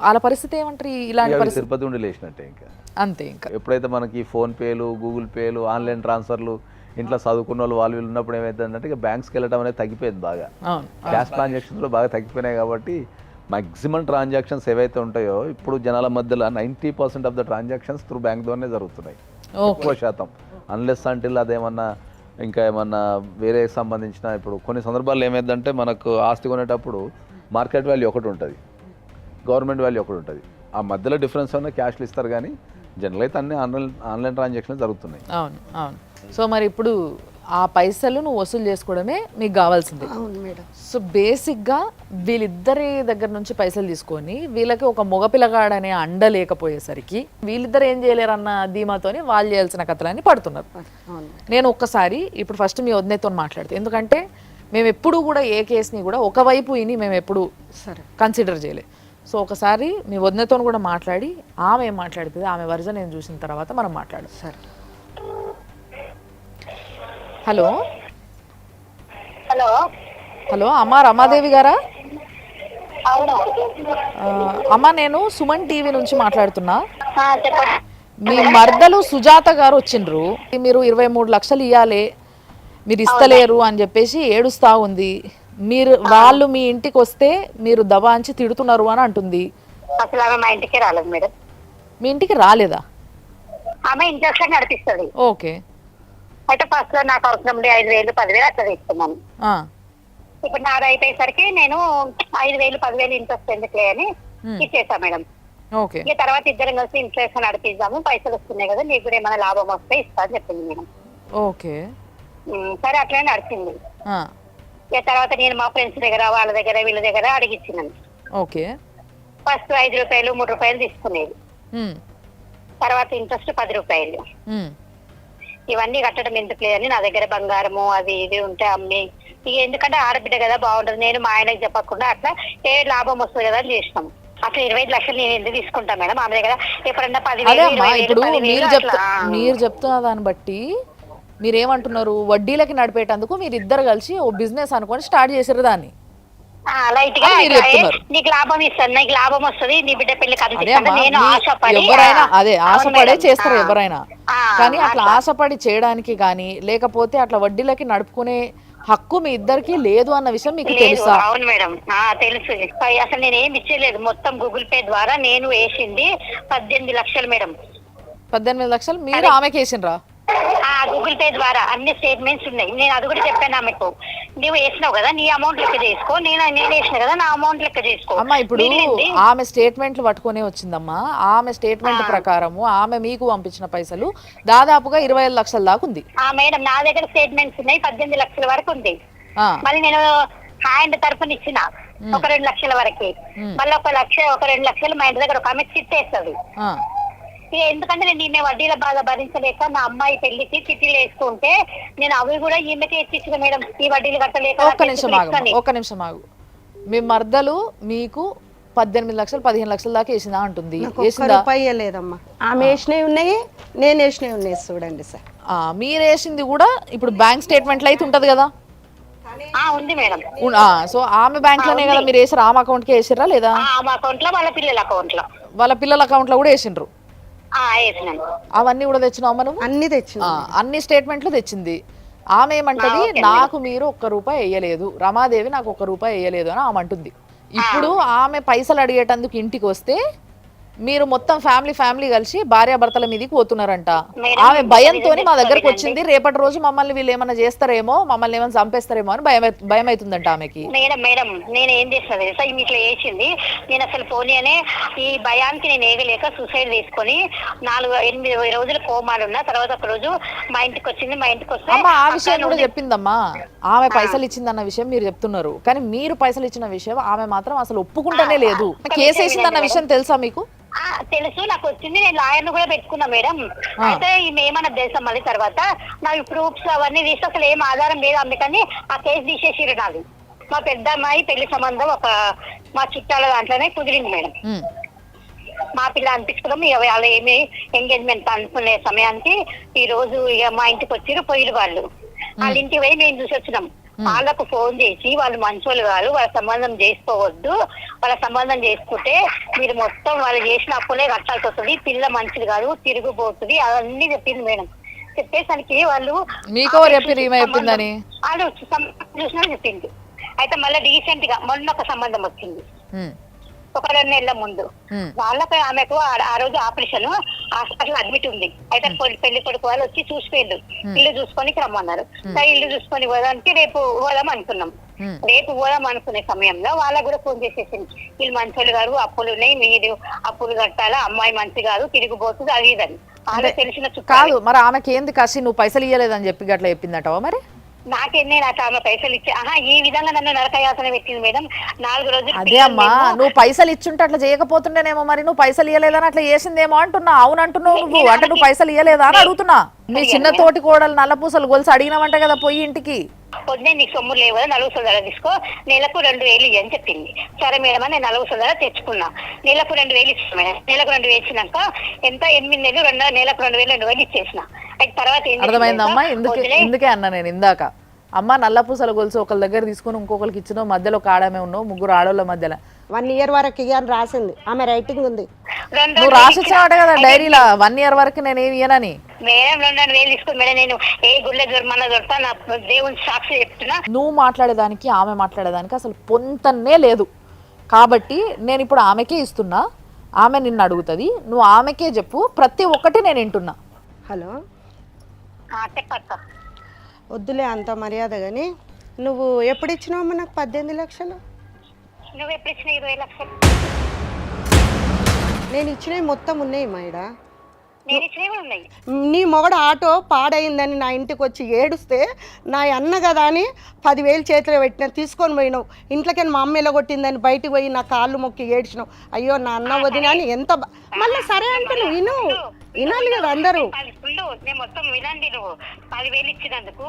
వాళ్ళ పరిస్థితి ఏమంటారు? ఇలాంటి పరిస్థితి తిరుపతి ఉండి లేచినట్టే. ఇంకా అంతే. ఇంకా ఎప్పుడైతే మనకి ఫోన్పేలు, గూగుల్ పేలు, ఆన్లైన్ ట్రాన్స్ఫర్లు ఇంట్లో చదువుకున్న వాళ్ళు ఉన్నప్పుడు ఏమైతుందంటే ఇక బ్యాంక్స్కి వెళ్ళడం అనేది తగ్గిపోయింది బాగా. క్యాష్ ట్రాన్సాక్షన్స్లో బాగా తగ్గిపోయినాయి కాబట్టి మ్యాక్సిమం ట్రాన్సాక్షన్స్ ఏవైతే ఉంటాయో ఇప్పుడు జనాల మధ్యలో 90% of the transactions through bank ద్వారానే జరుగుతున్నాయి, ఎక్కువ శాతం. అన్లెస్ అంటిల్ అదేమన్నా ఇంకా ఏమన్నా వేరే సంబంధించిన, ఇప్పుడు కొన్ని సందర్భాల్లో ఏమైందంటే మనకు ఆస్తి కొనేటప్పుడు మార్కెట్ వాల్యూ ఒకటి ఉంటుంది, గవర్నమెంట్ వాల్యూ ఒకటి ఉంటుంది. ఆ మధ్యలో డిఫరెన్స్ అన్న క్యాష్లు ఇస్తారు, కానీ జనరల్ అయితే అన్ని ఆన్లైన్ ట్రాన్సాక్షన్స్ జరుగుతున్నాయి. అవును. సో మరి ఇప్పుడు ఆ పైసలు నువ్వు వసూలు చేసుకోవడమే మీకు కావాల్సింది. అవును మేడం. సో బేసిక్గా వీళ్ళిద్దరి దగ్గర నుంచి పైసలు తీసుకొని వీళ్ళకి ఒక మగపిల్లగాడనే అండ లేకపోయేసరికి వీళ్ళిద్దరు ఏం చేయలేరన్న ధీమాతోని వాళ్ళు చేయాల్సిన కథలన్నీ పడుతున్నారు. నేను ఒక్కసారి ఇప్పుడు ఫస్ట్ మీ వదినతో మాట్లాడితే, ఎందుకంటే మేము ఎప్పుడు కూడా ఏ కేసుని కూడా ఒకవైపు ఇని మేము ఎప్పుడు కన్సిడర్ చేయలేదు. సో ఒకసారి మీ వదినతో కూడా మాట్లాడి ఆమె ఏం మాట్లాడుతుంది, ఆమె వర్జన్ నేను చూసిన తర్వాత మనం మాట్లాడదాం. సరే. హలో హలో అమ్మా, రమాదేవి గారా? అమ్మా, నేను సుమన్ టీవీ నుంచి మాట్లాడుతున్నా. మీ మర్దలు సుజాత గారు వచ్చిండ్రు, మీరు 23 లక్షలు ఇవ్వాలి, మీరు ఇస్తలేరు అని చెప్పేసి ఏడుస్తా ఉంది. వాళ్ళు మీ ఇంటికి వస్తే మీరు దబాంచి తిడుతున్నారు అని అంటుంది. అసలు ఆమె మా ఇంటికి రాలేదు మేడం. మీ ఇంటికి రాలేదా? ఆమె ఇంట్రెక్షన్ నడిపిస్తుంది. ఓకే. అయితే ఫస్ట్ లో నాకు అవసరం ఉండే 5,000, 10,000 అట్లా తీసుకున్నాను. ఇప్పుడు నాది అయిపోయేసరికి నేను 5,000, 10,000 ఇంట్రెస్ట్ ఎందుకులే అని ఇచ్చేసా మేడం. ఓకే. ఇక తర్వాత ఇద్దరం కలిసి ఇంట్రెస్ట్ నడిపిద్దాము, పైసలు వస్తున్నాయి కదా, నీకు కూడా ఏమైనా లాభం వస్తే ఇస్తా అని చెప్పింది మేడం. ఓకే. సరే అట్లనే నడిచింది. ఇక తర్వాత నేను మా ఫ్రెండ్స్ దగ్గర, వాళ్ళ దగ్గర, వీళ్ళ దగ్గర అడిగిచ్చినాను. ఓకే. ఫస్ట్ 5 రూపాయలు, 3 రూపాయలు తీసుకునేది. తర్వాత ఇంట్రెస్ట్ 10 రూపాయలు. ఇవన్నీ కట్టడం ఎందుకు లేదని నా దగ్గర బంగారము అది ఇది ఉంటే అమ్మి ఇక ఎందుకంటే ఆడబిడ్డ కదా బాగుంటది, నేను మా ఆయనకి చెప్పకుండా అట్లా ఏ లాభం వస్తుంది కదా అని చేసినాం. అట్లా 25 లక్షలు నేను ఎందుకు తీసుకుంటా మేడం ఆమె దగ్గర? ఎప్పుడన్నా 10,000 అదే అమ్మా 20,000 ఇప్పుడు 10,000 మీరు చెప్తున్న దాన్ని బట్టి మీరేమంటున్నారు, వడ్డీలకి నడిపేటందుకు మీరు ఇద్దరు కలిసి ఓ బిజినెస్ అనుకొని స్టార్ట్ చేసారు దాన్ని. లైట్ గా అని మీరు చెప్తున్నారు. నీకు లాభం ఇస్తాను, నీకు లాభం వస్తుంది, నీ బిడ్డ పెళ్లికి అదే అందిస్తాను, అమ్మా, నేను ఆశపడి ఎవరైనా అదే అవును ఆశపడే మేడం. చేస్తారు ఎవరైనా. కానీ అట్లా అట్లా. ఆశపడి చేయడానికి కానీ లేకపోతే అట్లా వడ్డీలకి నడుపుకునే హక్కు మీ ఇద్దరికి లేదు అన్న విషయం మీకు లేదు, తెలుసా? అవును మేడం, తెలుసు. అసలు నేను ఏమి ఇచ్చేయలేదు, మొత్తం గూగుల్ పే ద్వారా నేను వేసింది 18 లక్షలు మేడం. 18 లక్షలు మీరు ఆమెకి వేసిండ్రా? గూగుల్ పే ద్వారా అన్ని స్టేట్మెంట్స్ ఉన్నాయి. నేను అది కూడా చెప్పాను ఆమెకు, నువ్వు వేసినావు కదా నీ అమౌంట్ లెక్క చేసుకో, నేను వేసిన కదా నా అమౌంట్ లెక్క చేసుకో. అమ్మా ఇప్పుడు మిగిలింది ఆమె స్టేట్మెంట్లు పట్టుకునే వచ్చిందమ్మా. ఆమె స్టేట్మెంట్ ప్రకారము ఆమె మీకు పంపించిన పైసలు దాదాపుగా 25 లక్షల దాకా ఉంది. మేడం నా దగ్గర స్టేట్మెంట్స్ ఉన్నాయి, 18 లక్షల వరకు ఉంది. ఆ, మళ్ళీ నేను హ్యాండ్ తరపున ఇచ్చిన ఒక 2 లక్షల వరకు, మళ్ళీ 1 లక్ష, ఒక 2 లక్షలు మా ఇంటి దగ్గర ఒక ఆమె చిట్టేస్తుంది. ఆ. ఎందుకంటే నేను ఈమె వడ్డీల బాధ భరించలేక నా అమ్మాయి పెళ్లికి చిట్టీలు వేసుకుంటే నేను అవి కూడా ఈమెకి ఎత్తిచ్చిన మేడం, ఈ వడ్డీలు కట్టలేక. ఒక్క నిమిషం ఆగు. మీ మర్దలు మీకు 18 లక్షలు 15 లక్షల దాకా వేసిందా అంటుంది. నాకు ఒక్క రూపాయి ఇవ్వలేదమ్మా. ఆమె వేసినవి ఉన్నాయి, నేను వేసినవి ఉన్నాయి. చూడండి సార్, మీరు వేసింది కూడా ఇప్పుడు బ్యాంక్ స్టేట్మెంట్లు అయితే ఉంటది కదా. ఉంది మేడం. సో ఆమె బ్యాంక్ లోనే కదా మీరు వేసారు, ఆమె అకౌంట్ కి వేసిరా లేదా? ఆమె అకౌంట్ లో, వాళ్ళ పిల్లల అకౌంట్ లో. వాళ్ళ పిల్లల అకౌంట్ లో కూడా వేసిండ్రు. వేసినాను. అవన్నీ కూడా తెచ్చినావు నువ్వు? అన్ని తెచ్చిన, అన్ని స్టేట్మెంట్లు తెచ్చింది. ఆమె ఏమంటది, నాకు మీరు 1 రూపాయి వేయలేదు, రమాదేవి నాకు 1 రూపాయి వేయలేదు అని ఆమె అంటుంది. ఇప్పుడు ఆమె పైసలు అడిగేటందుకు ఇంటికి వస్తే మీరు మొత్తం ఫ్యామిలీ కలిసి భార్యాభర్తల మీదకి పోతున్నారంట. ఆమె భయంతో మా దగ్గరకు వచ్చింది, రేపటి రోజు మమ్మల్ని వీళ్ళు ఏమైనా చేస్తారేమో, మమ్మల్ని ఏమైనా చంపేస్తారేమో అని భయం అవుతుందంట ఆమెకి. మేడం నేను ఏం చేస్తాను తెలుసా, ఇట్లా వేసింది. నేను అసలు పోనీ అనే ఈ భయానికి నేను ఏగలేక సూసైడ్ తీసుకొని 4-8 రోజులు కోమాలు ఉన్నా. తర్వాత ఒక రోజు మా ఇంటికి వచ్చింది, మా ఇంటికి వస్తే ఆ విషయం కూడా చెప్పిందమ్మా. ఆమె పైసలు ఇచ్చిందన్న విషయం మీరు చెప్తున్నారు, కానీ మీరు పైసలు ఇచ్చిన విషయం ఆమె మాత్రం అసలు ఒప్పుకుంటానే లేదు. కేసు వేసిందన్న విషయం తెలుసా మీకు? తెలుసు, నాకు వచ్చింది. నేను లాయర్ను కూడా పెట్టుకున్నా మేడం. అయితే ఈమె ఏమన్నా తెలుసా, మళ్ళీ తర్వాత నాకు ప్రూఫ్స్ అవన్నీ తీసి అసలు ఏం ఆధారం లేదు, అందుకని ఆ కేసు తీసేసిరు. నాది మా పెద్ద అమ్మాయి పెళ్లి సంబంధం ఒక మా చుట్టాల దాంట్లోనే కుదిరింది మేడం. మా పిల్ల అనిపించుకున్నాం, ఇక వాళ్ళు ఏమి ఎంగేజ్మెంట్ అనుకునే సమయానికి ఈ రోజు ఇక మా ఇంటికి వచ్చిరు, పోయిరు వాళ్ళు. వాళ్ళ ఇంటికి పోయి మేము చూసి వచ్చినాం. వాళ్ళకు ఫోన్ చేసి వాళ్ళు మంచోళ్ళు కాదు, వాళ్ళ సంబంధం చేసుకోవద్దు, వాళ్ళ సంబంధం చేసుకుంటే మీరు మొత్తం వాళ్ళు చేసిన అప్పులే కట్టాల్సి వస్తుంది, పిల్ల మంచిది కాదు, తిరుగుబోతుంది, అవన్నీ చెప్పింది మేడం. చెప్పేసరికి వాళ్ళు చెప్పిందని వాళ్ళు చూసినా చెప్పింది. అయితే మళ్ళీ రీసెంట్ గా మొన్న ఒక సంబంధం వచ్చింది, ఒక 2 నెలల ముందు. వాళ్ళకి ఆమెకు ఆ రోజు ఆపరేషన్, హాస్పిటల్ అడ్మిట్ ఉంది. అయితే పెళ్లి కొడుకు వాళ్ళు వచ్చి చూసిపోయిండు, ఇల్లు చూసుకొని రమ్మన్నారు. ఇల్లు చూసుకొని పోదానికి రేపు పోదాం అనుకున్నాం. రేపు పోదాం అనుకునే సమయంలో వాళ్ళకు కూడా ఫోన్ చేసేసింది, వీళ్ళు మంచోళ్ళు గారు, అప్పులు ఉన్నాయి, మీరు అప్పులు కట్టాలా, అమ్మాయి మంచి కాదు, తిరిగిపోతుంది, అది ఇదని. వాళ్ళకి తెలిసిన కాదు. మరి ఆమెకి ఏంది కసి, నువ్వు పైసలు ఇవ్వలేదని చెప్పి అట్లా చెప్పిందటవా? మరి నాకెన్నే నాకు ఆమె పైసలు ఇచ్చి ఈ విధంగా నన్ను నరకయాతన పెట్టింది మేడం. 4 రోజులు. అదే అమ్మా, నువ్వు పైసలు ఇచ్చుంటే అట్లా చేయకపోతుండేనేమో. మరి నువ్వు పైసలు ఇవ్వలేదని అట్లా చేసిందేమో అంటున్నా. అవును అంటున్నావు నువ్వు, అంటే నువ్వు పైసలు ఇవ్వలేదా అని అడుగుతున్నా. మీ చిన్న తోటి కోడలు నల్లపూసలు గొలుసు అడిగినావంట కదా పోయి ఇంటికి. పొద్దునే నీకు సొమ్ము లేవు కదా, 40 సందాలు తీసుకో, నెలకు 2,000 ఇవ్వని చెప్పింది. సరే మేడం అని నేను 40 సందాలు తెచ్చుకున్నా. నెలకు 2,000 ఇస్తాను మేడం. నెలకు 2,000 ఇచ్చినాక ఎంత 8 నెలలు నెలకు 2,000 ఇచ్చేసిన. అయితే తర్వాత అర్థమైందమ్మా, ఎందుకే అన్నా నేను ఇందాక. అమ్మ నల్లపూసల గొలుసు ఒకళ్ళ దగ్గర తీసుకుని ఇంకొకరికి ఇచ్చినావు, మధ్యలో ఒక ఆడమే ఉన్నావు, 3 ఆడోళ్ళ మధ్యలో 1 ఇయర్ వరకు ఇయ్యని రాసింది, ఆమె రైటింగ్ ఉంది. నువ్వు రాసిచ్చావాట కదా డైరీలో 1 ఇయర్ వరకు నేను ఏమి ఇయ్యనని. మేడం 2,000 తీసుకుని మేడం, నేను ఏ గుళ్ళ దొరమన్నా దొరతా, నా దేవుని సాక్షి చెప్తున్నా. నువ్వు మాట్లాడేదానికి ఆమె మాట్లాడేదానికి అసలు పొంతనే లేదు. కాబట్టి నేను ఇప్పుడు ఆమెకే ఇస్తున్నా, ఆమె నిన్ను అడుగుతుంది, నువ్వు ఆమెకే చెప్పు, ప్రతి ఒక్కటి నేను వింటున్నా. హలో, చెప్పక్క. వద్దులే అంత మర్యాద. కానీ నువ్వు ఎప్పుడు ఇచ్చినావమ్మా నాకు 18 లక్షలు? నువ్వు ఎప్పుడు ఇచ్చిన 20 లక్షలు? నేను ఇచ్చినవి మొత్తం ఉన్నాయి మైడ. నేను ఇచ్చినవి కూడా ఉన్నాయి. నీ మొగడు ఆటో పాడైందని నా ఇంటికి వచ్చి ఏడుస్తే నా అన్న కదా అని 10,000 చేతిలో పెట్టిన, తీసుకొని పోయినావు. ఇంట్లోకి మా అమ్మ ఎలా కొట్టిందని బయటికి పోయి నా కాళ్ళు మొక్కి ఏడ్చినావు. అయ్యో నా అన్న వదిన అని ఎంత మళ్ళీ సరే అంటే నువ్వు విను. వినాలి కదా అందరూ. నేను మొత్తం వినండి. నువ్వు 10,000 ఇచ్చినందుకు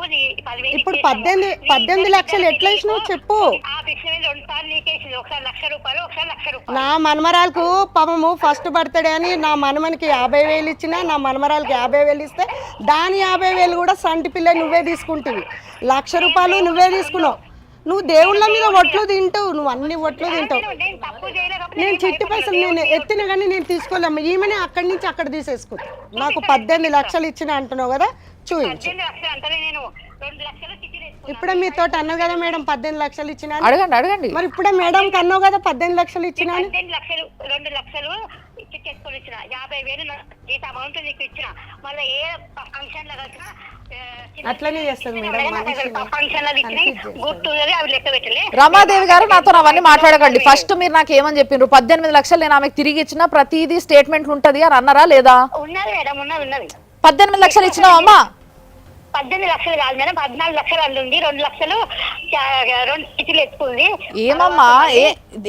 10,000 ఇప్పుడు 18 లక్షలు ఎట్లా ఇచ్చినావు చెప్పు. ఆ విషయం 2 సార్లు నీకేసింది. ఒకసారి 1,00,000 రూపాయలు, ఒకసారి 1,00,000 రూపాయలు. నా మనమరాలకు పాపము ఫస్ట్ బర్త్డే అని నా మనమనికి 50,000 ఇచ్చినా, నా మనమరాలకి 50,000 ఇస్తే దాని 50,000 కూడా సంటి పిల్ల నువ్వే తీసుకుంటివి. 1,00,000 రూపాయలు నువ్వే తీసుకున్నావు. నువ్వు దేవుళ్ళ మీద ఒట్లు తింటావు, నువ్వు అన్ని ఒట్లు తింటావు. నేను తప్పు చేయలేకపోతే నేను చిట్టి పైసలు నేను ఎత్తిన కానీ నేను తీసుకోలేము. ఈమెనే అక్కడి నుంచి అక్కడ తీసేసుకుంటా. నాకు 18 లక్షలు ఇచ్చిన అంటున్నావు కదా, చూయించు. 18 లక్షలు అంటే నేను 2 లక్షలు చిట్టి తీసుకున్నాను. ఇప్పుడే మీతో అన్నావు కదా మేడం 18 లక్షలు ఇచ్చిన అని. అడగండి మరి ఇప్పుడే మేడం అన్నావు కదా 18 లక్షలు ఇచ్చిన అని. 18 లక్షలు 2 లక్షలు చిట్టి చేసుకొని ఇచ్చిన. 50,000 జీత అమౌంట్ నీకు ఇచ్చిన. మళ్ళీ ఏ ఫంక్షన్ లో కలిసినా అట్లనే చేస్తుంది మేడం. ఫంక్షన్ లో ఇచ్చిన గుర్తున్నది, అవి లెక్క పెట్టలే. రమాదేవి గారు నాతో అవన్నీ మాట్లాడకండి. ఫస్ట్ మీరు నాకు ఏమని చెప్పిండ్రు? 18 లక్షలు నేను ఆమెకు తిరిగి ఇచ్చిన, ప్రతిదీ స్టేట్మెంట్ ఉంటది అని అన్నారా లేదా? ఉన్నది మేడం, ఉన్నది. 18 లక్షలు ఇచ్చినావు అమ్మా? 18 లక్షలు కాదు మేడం, 14 లక్షలు అందుంది. 2 లక్షలు 2 చిట్టీలు ఎత్తుకుంది. ఏమమ్మా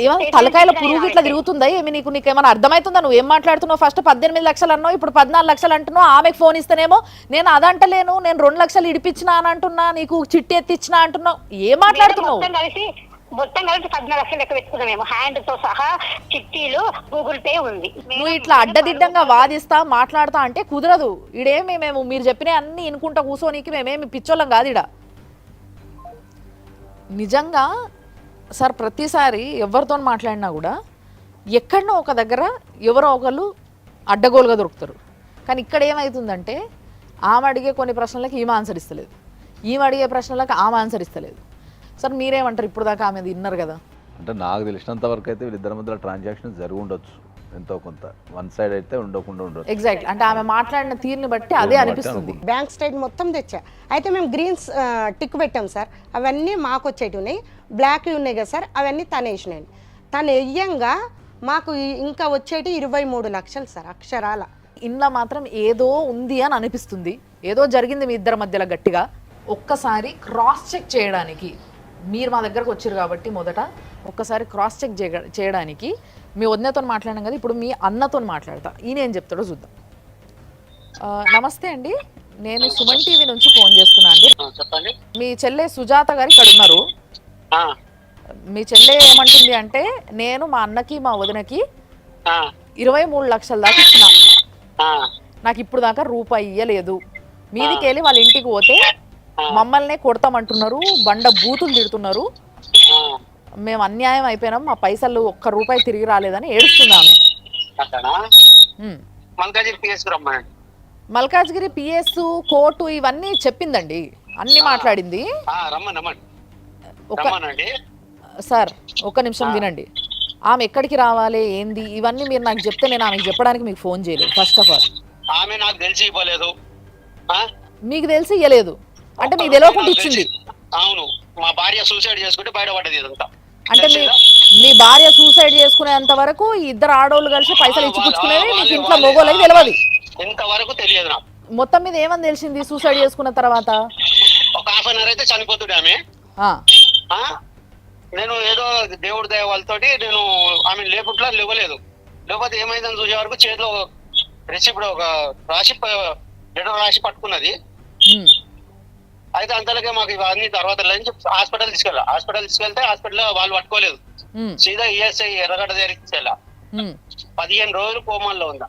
ఏమన్నా తలకాయల పురుగు ఇట్లా తిరుగుతుందా ఏమి? నీకేమైనా అర్థమవుతుందా? నువ్వు ఏం మాట్లాడుతున్నావు? ఫస్ట్ 18 లక్షలు అన్నావు, ఇప్పుడు 14 లక్షలు అంటున్నావు. ఆమెకు ఫోన్ ఇస్తేనేమో నేను అదంటలేను, నేను 2 లక్షలు ఇడిపించినా అని అంటున్నా, నీకు చిట్టి ఎత్తిచ్చినా అంటున్నావు. ఏం మాట్లాడుతున్నావు? మొత్తం కలిసి 14 లక్షలు లెక్క పెట్టుకున్నాం మేము, హ్యాండ్ తో సహా. చిట్టీలు, గూగుల్ పే ఉంది. నువ్వు ఇట్లా అడ్డదిడ్డంగా వాదిస్తా మాట్లాడతా అంటే కుదరదు. ఇడేమి మేము మీరు చెప్పిన అన్ని ఇనుకుంటా కూర్చోనికి మేమేమి పిచ్చోళ్ళం కాదు ఇడ. నిజంగా సార్ ప్రతిసారి ఎవరితో మాట్లాడినా కూడా ఎక్కడనో ఒక దగ్గర ఎవరో ఒకళ్ళు అడ్డగోలుగా దొరుకుతారు. కానీ ఇక్కడ ఏమవుతుందంటే ఆమె అడిగే కొన్ని ప్రశ్నలకు ఈమె ఆన్సర్ ఇస్తలేదు, ఈమె అడిగే ప్రశ్నలకు ఆమె ఆన్సర్ ఇస్తలేదు. సార్ మీరేమంటారు? ఇప్పుడు దాకా ఆమె విన్నారు కదా. అంటే నాకు తెలిసినంత వరకు అయితే వీళ్ళిద్దరి మధ్యలో ట్రాన్సాక్షన్ జరిగి ఉండొచ్చు ఎంతో కొంత. వన్ సైడ్ అయితే ఉండకుండా ఉండొచ్చు. ఎగ్జాక్ట్. అంటే ఆమె మాట్లాడిన తీరుని బట్టి అదే అనిపిస్తుంది. బ్యాంక్ స్టేట్ మొత్తం తెచ్చా. అయితే మేము గ్రీన్స్ టిక్ పెట్టాం సార్, అవన్నీ మాకు వచ్చేటి ఉన్నాయి. బ్లాక్ ఉన్నాయి కదా సార్, అవన్నీ తను వేసినాయి. తను వెయ్యంగా మాకు ఇంకా వచ్చేటి 23 లక్షలు సార్ అక్షరాల. ఇంట్లో మాత్రం ఏదో ఉంది అని అనిపిస్తుంది, ఏదో జరిగింది మీ ఇద్దరి మధ్యలో గట్టిగా. ఒక్కసారి క్రాస్ చెక్ చేయడానికి మీరు మా దగ్గరకు వచ్చారు కాబట్టి మొదట ఒక్కసారి క్రాస్ చెక్ చేయడానికి మీ వదినతో మాట్లాడాం కదా, ఇప్పుడు మీ అన్నతో మాట్లాడతా. ఈయన ఏం చెప్తాడో చూద్దాం. నమస్తే అండి, నేను సుమన్ టీవీ నుంచి ఫోన్ చేస్తున్నా అండి. చెప్పండి. మీ చెల్లె సుజాత గారు ఇక్కడ ఉన్నారు. మీ చెల్లె ఏమంటుంది అంటే, నేను మా అన్నకి మా వదినకి 23 లక్షల దాకా ఇచ్చిన, నాకు ఇప్పుడు దాకా రూపాయి ఇయ్యలేదు. మీదికి వెళ్ళి వాళ్ళ ఇంటికి పోతే మమ్మల్నే కొడతామంటున్నారు, బండ బూతులు తిడుతున్నారు, మేము అన్యాయం అయిపోయినాం, మా పైసలు 1 రూపాయి తిరిగి రాలేదని ఏడుస్తున్నాము. మల్కాజ్గిరి పిఎస్ కోర్టు ఇవన్నీ చెప్పిందండి, అన్ని మాట్లాడింది. సార్ ఒక్క నిమిషం వినండి. ఆమె ఎక్కడికి రావాలి ఏంది ఇవన్నీ మీరు నాకు చెప్తే నేను ఆమెకు చెప్పడానికి మీకు ఫోన్ చేయలేదు. ఫస్ట్ ఆఫ్ ఆల్ ఆమె నాకు తెలిసి ఇవ్వలేదు. మీకు తెలిసి ఇవ్వలేదు అంటే మీకు తెలియకుండా ఇచ్చింది. అవును, మా భార్య సూసైడ్ చేసుకుంటే బయటపడ్డది ఇదంతా. అంటే మీ భార్య సూసైడ్ చేసుకునేంత వరకు ఇద్దరు ఆడోళ్ళు కలిసి పైసలు ఇచ్చి పుచ్చుకునేవి మీకు ఇంట్లో మొగోళ్ళకి తెలియదు. ఇంతవరకు తెలియదు నాకు. మొత్తం మీద ఏమని తెలిసింది సూసైడ్ చేసుకున్న తర్వాత? ఒక హాఫ్ అన్ అవర్ అయితే చనిపోతుండే ఆమె. నేను ఏదో దేవుడి దయ వాళ్ళతోటి నేను ఆమె లేపుట్లా లేవలేదు. లేకపోతే ఏమైందని చూసే వరకు చేతిలో రెసిప్ట్ ఒక లెటర్ రాసి పట్టుకున్నది. అయితే అంతలోకే మాకు ఇవన్నీ తర్వాత హాస్పిటల్ తీసుకెళ్తే హాస్పిటల్ వాళ్ళు పట్టుకోలేదు. సీదా ఈఎస్ఐ ఎర్రగడ్డ దగ్గరికి తీసుకెళ్ళా. 15 రోజులు కోమాల్లో ఉందా.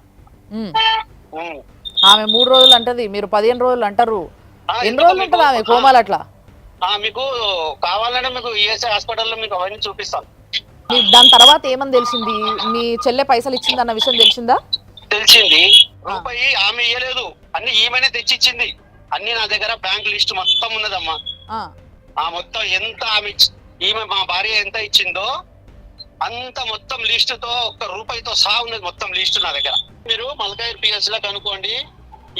ఆమె 3 రోజులు అంటది, మీరు 15 రోజులు అంటారు. ఎన్ని రోజులు ఉంటది ఆమె కోమాలు? అట్లా మీకు కావాలంటే మీకు ఈఎస్ఐ హాస్పిటల్లో మీకు అవన్నీ చూపిస్తాను. దాని తర్వాత ఏమని తెలిసింది? మీ చెల్లె పైసలు ఇచ్చింది అన్న విషయం తెలిసిందా? తెలిసింది. రూపాయి ఆమె ఇయ్యలేదు, అన్ని ఈమెనే తెచ్చిచ్చింది. అన్ని నా దగ్గర బ్యాంక్ లిస్ట్ మొత్తం ఉన్నదమ్మా. ఆ మొత్తం ఎంత ఈమె మా భార్య ఎంత ఇచ్చిందో అంత మొత్తం లిస్ట్ తో 1 రూపాయితో సహా ఉన్నది మొత్తం లిస్ట్ నా దగ్గర. మీరు మల్కాజ్గిరి పిఎస్ లో కనుక్కోండి,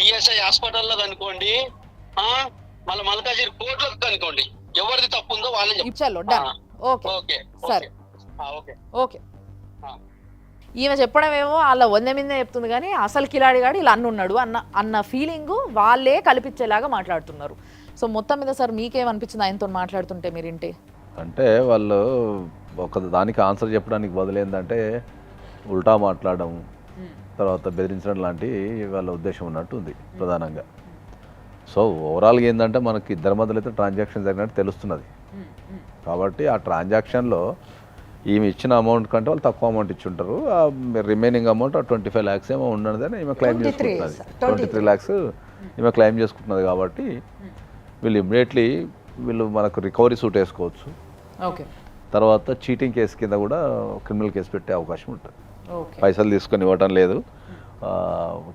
ఈఎస్ఐ హాస్పిటల్లో కనుక్కోండి, మళ్ళీ మల్కాజ్గిరి కోర్టులో కనుక్కోండి. ఎవరిది తప్పు ఉందో వాళ్ళని ఈమె చెప్పడమేమో వాళ్ళ వంద మీదే చెప్తుంది, కానీ అసలు కిలాడిగాడు ఇలా అన్నున్నాడు అన్న ఫీలింగ్ వాళ్ళే కల్పించేలాగా మాట్లాడుతున్నారు. సో మొత్తం మీద సార్ మీకేమనిపించింది ఆయనతో మాట్లాడుతుంటే మీరింటే? అంటే వాళ్ళు ఒక దానికి ఆన్సర్ చెప్పడానికి బదులు ఏంటంటే ఉల్టా మాట్లాడడం, తర్వాత బెదిరించడం లాంటి వాళ్ళ ఉద్దేశం ఉన్నట్టు ఉంది ప్రధానంగా. సో ఓవరాల్గా ఏంటంటే మనకి ఇద్దరి మధ్యలో అయితే ట్రాన్సాక్షన్ జరిగినట్టు తెలుస్తున్నది. కాబట్టి ఆ ట్రాన్సాక్షన్లో ఈమె ఇచ్చిన అమౌంట్ కంటే వాళ్ళు తక్కువ అమౌంట్ ఇచ్చి ఉంటారు. ఆ రిమైనింగ్ అమౌంట్ 25 lakhs ఏమో ఉన్నదని ఈమె క్లెయిమ్ చేసుకుంటున్నది. 23 lakhs ఈమె క్లెయిమ్ చేసుకుంటున్నది. కాబట్టి వీళ్ళు ఇమ్మీడియట్లీ మనకు రికవరీ సూట్ వేసుకోవచ్చు. ఓకే. తర్వాత చీటింగ్ కేసు కింద కూడా క్రిమినల్ కేసు పెట్టే అవకాశం ఉంటుంది. ఓకే. పైసలు తీసుకొని ఇవ్వటం లేదు,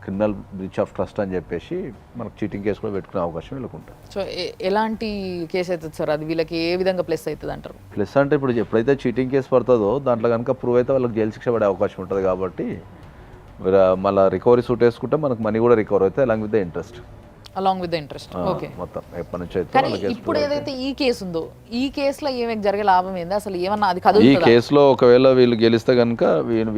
క్రిమినల్ బ్రీచ్ ఆఫ్ ట్రస్ట్ అని చెప్పేసి మనకు చీటింగ్ కేసు కూడా పెట్టుకునే అవకాశం వీళ్ళకు ఉంటుంది. సో ఎలాంటి కేసు అవుతుంది సార్? అది వీళ్ళకి ఏ విధంగా ప్లస్ అవుతుంది అంటారు? ప్లస్ అంటే ఇప్పుడు ఎప్పుడైతే చీటింగ్ కేసు పడుతుందో దాంట్లో కనుక ప్రూవ్ అయితే వాళ్ళకి జైలు శిక్ష పడే అవకాశం ఉంటుంది. కాబట్టి మళ్ళీ రికవరీ సూట్ వేసుకుంటే మనకు మనీ కూడా రికవర్ అవుతాయి along with the interest. Along with the interest. Okay. మొత్తం ఎప్పటి నుంచి అయితే కానీ ఇప్పుడు ఏదైతే ఈ కేసు ఉందో ఈ కేసులో ఏమైనా జరిగే లాభం ఏంది అసలు? ఏమన్నా అది ఈ కదులుతుందా? కేసులో ఒకవేళ వీళ్ళు గెలిస్తే కనుక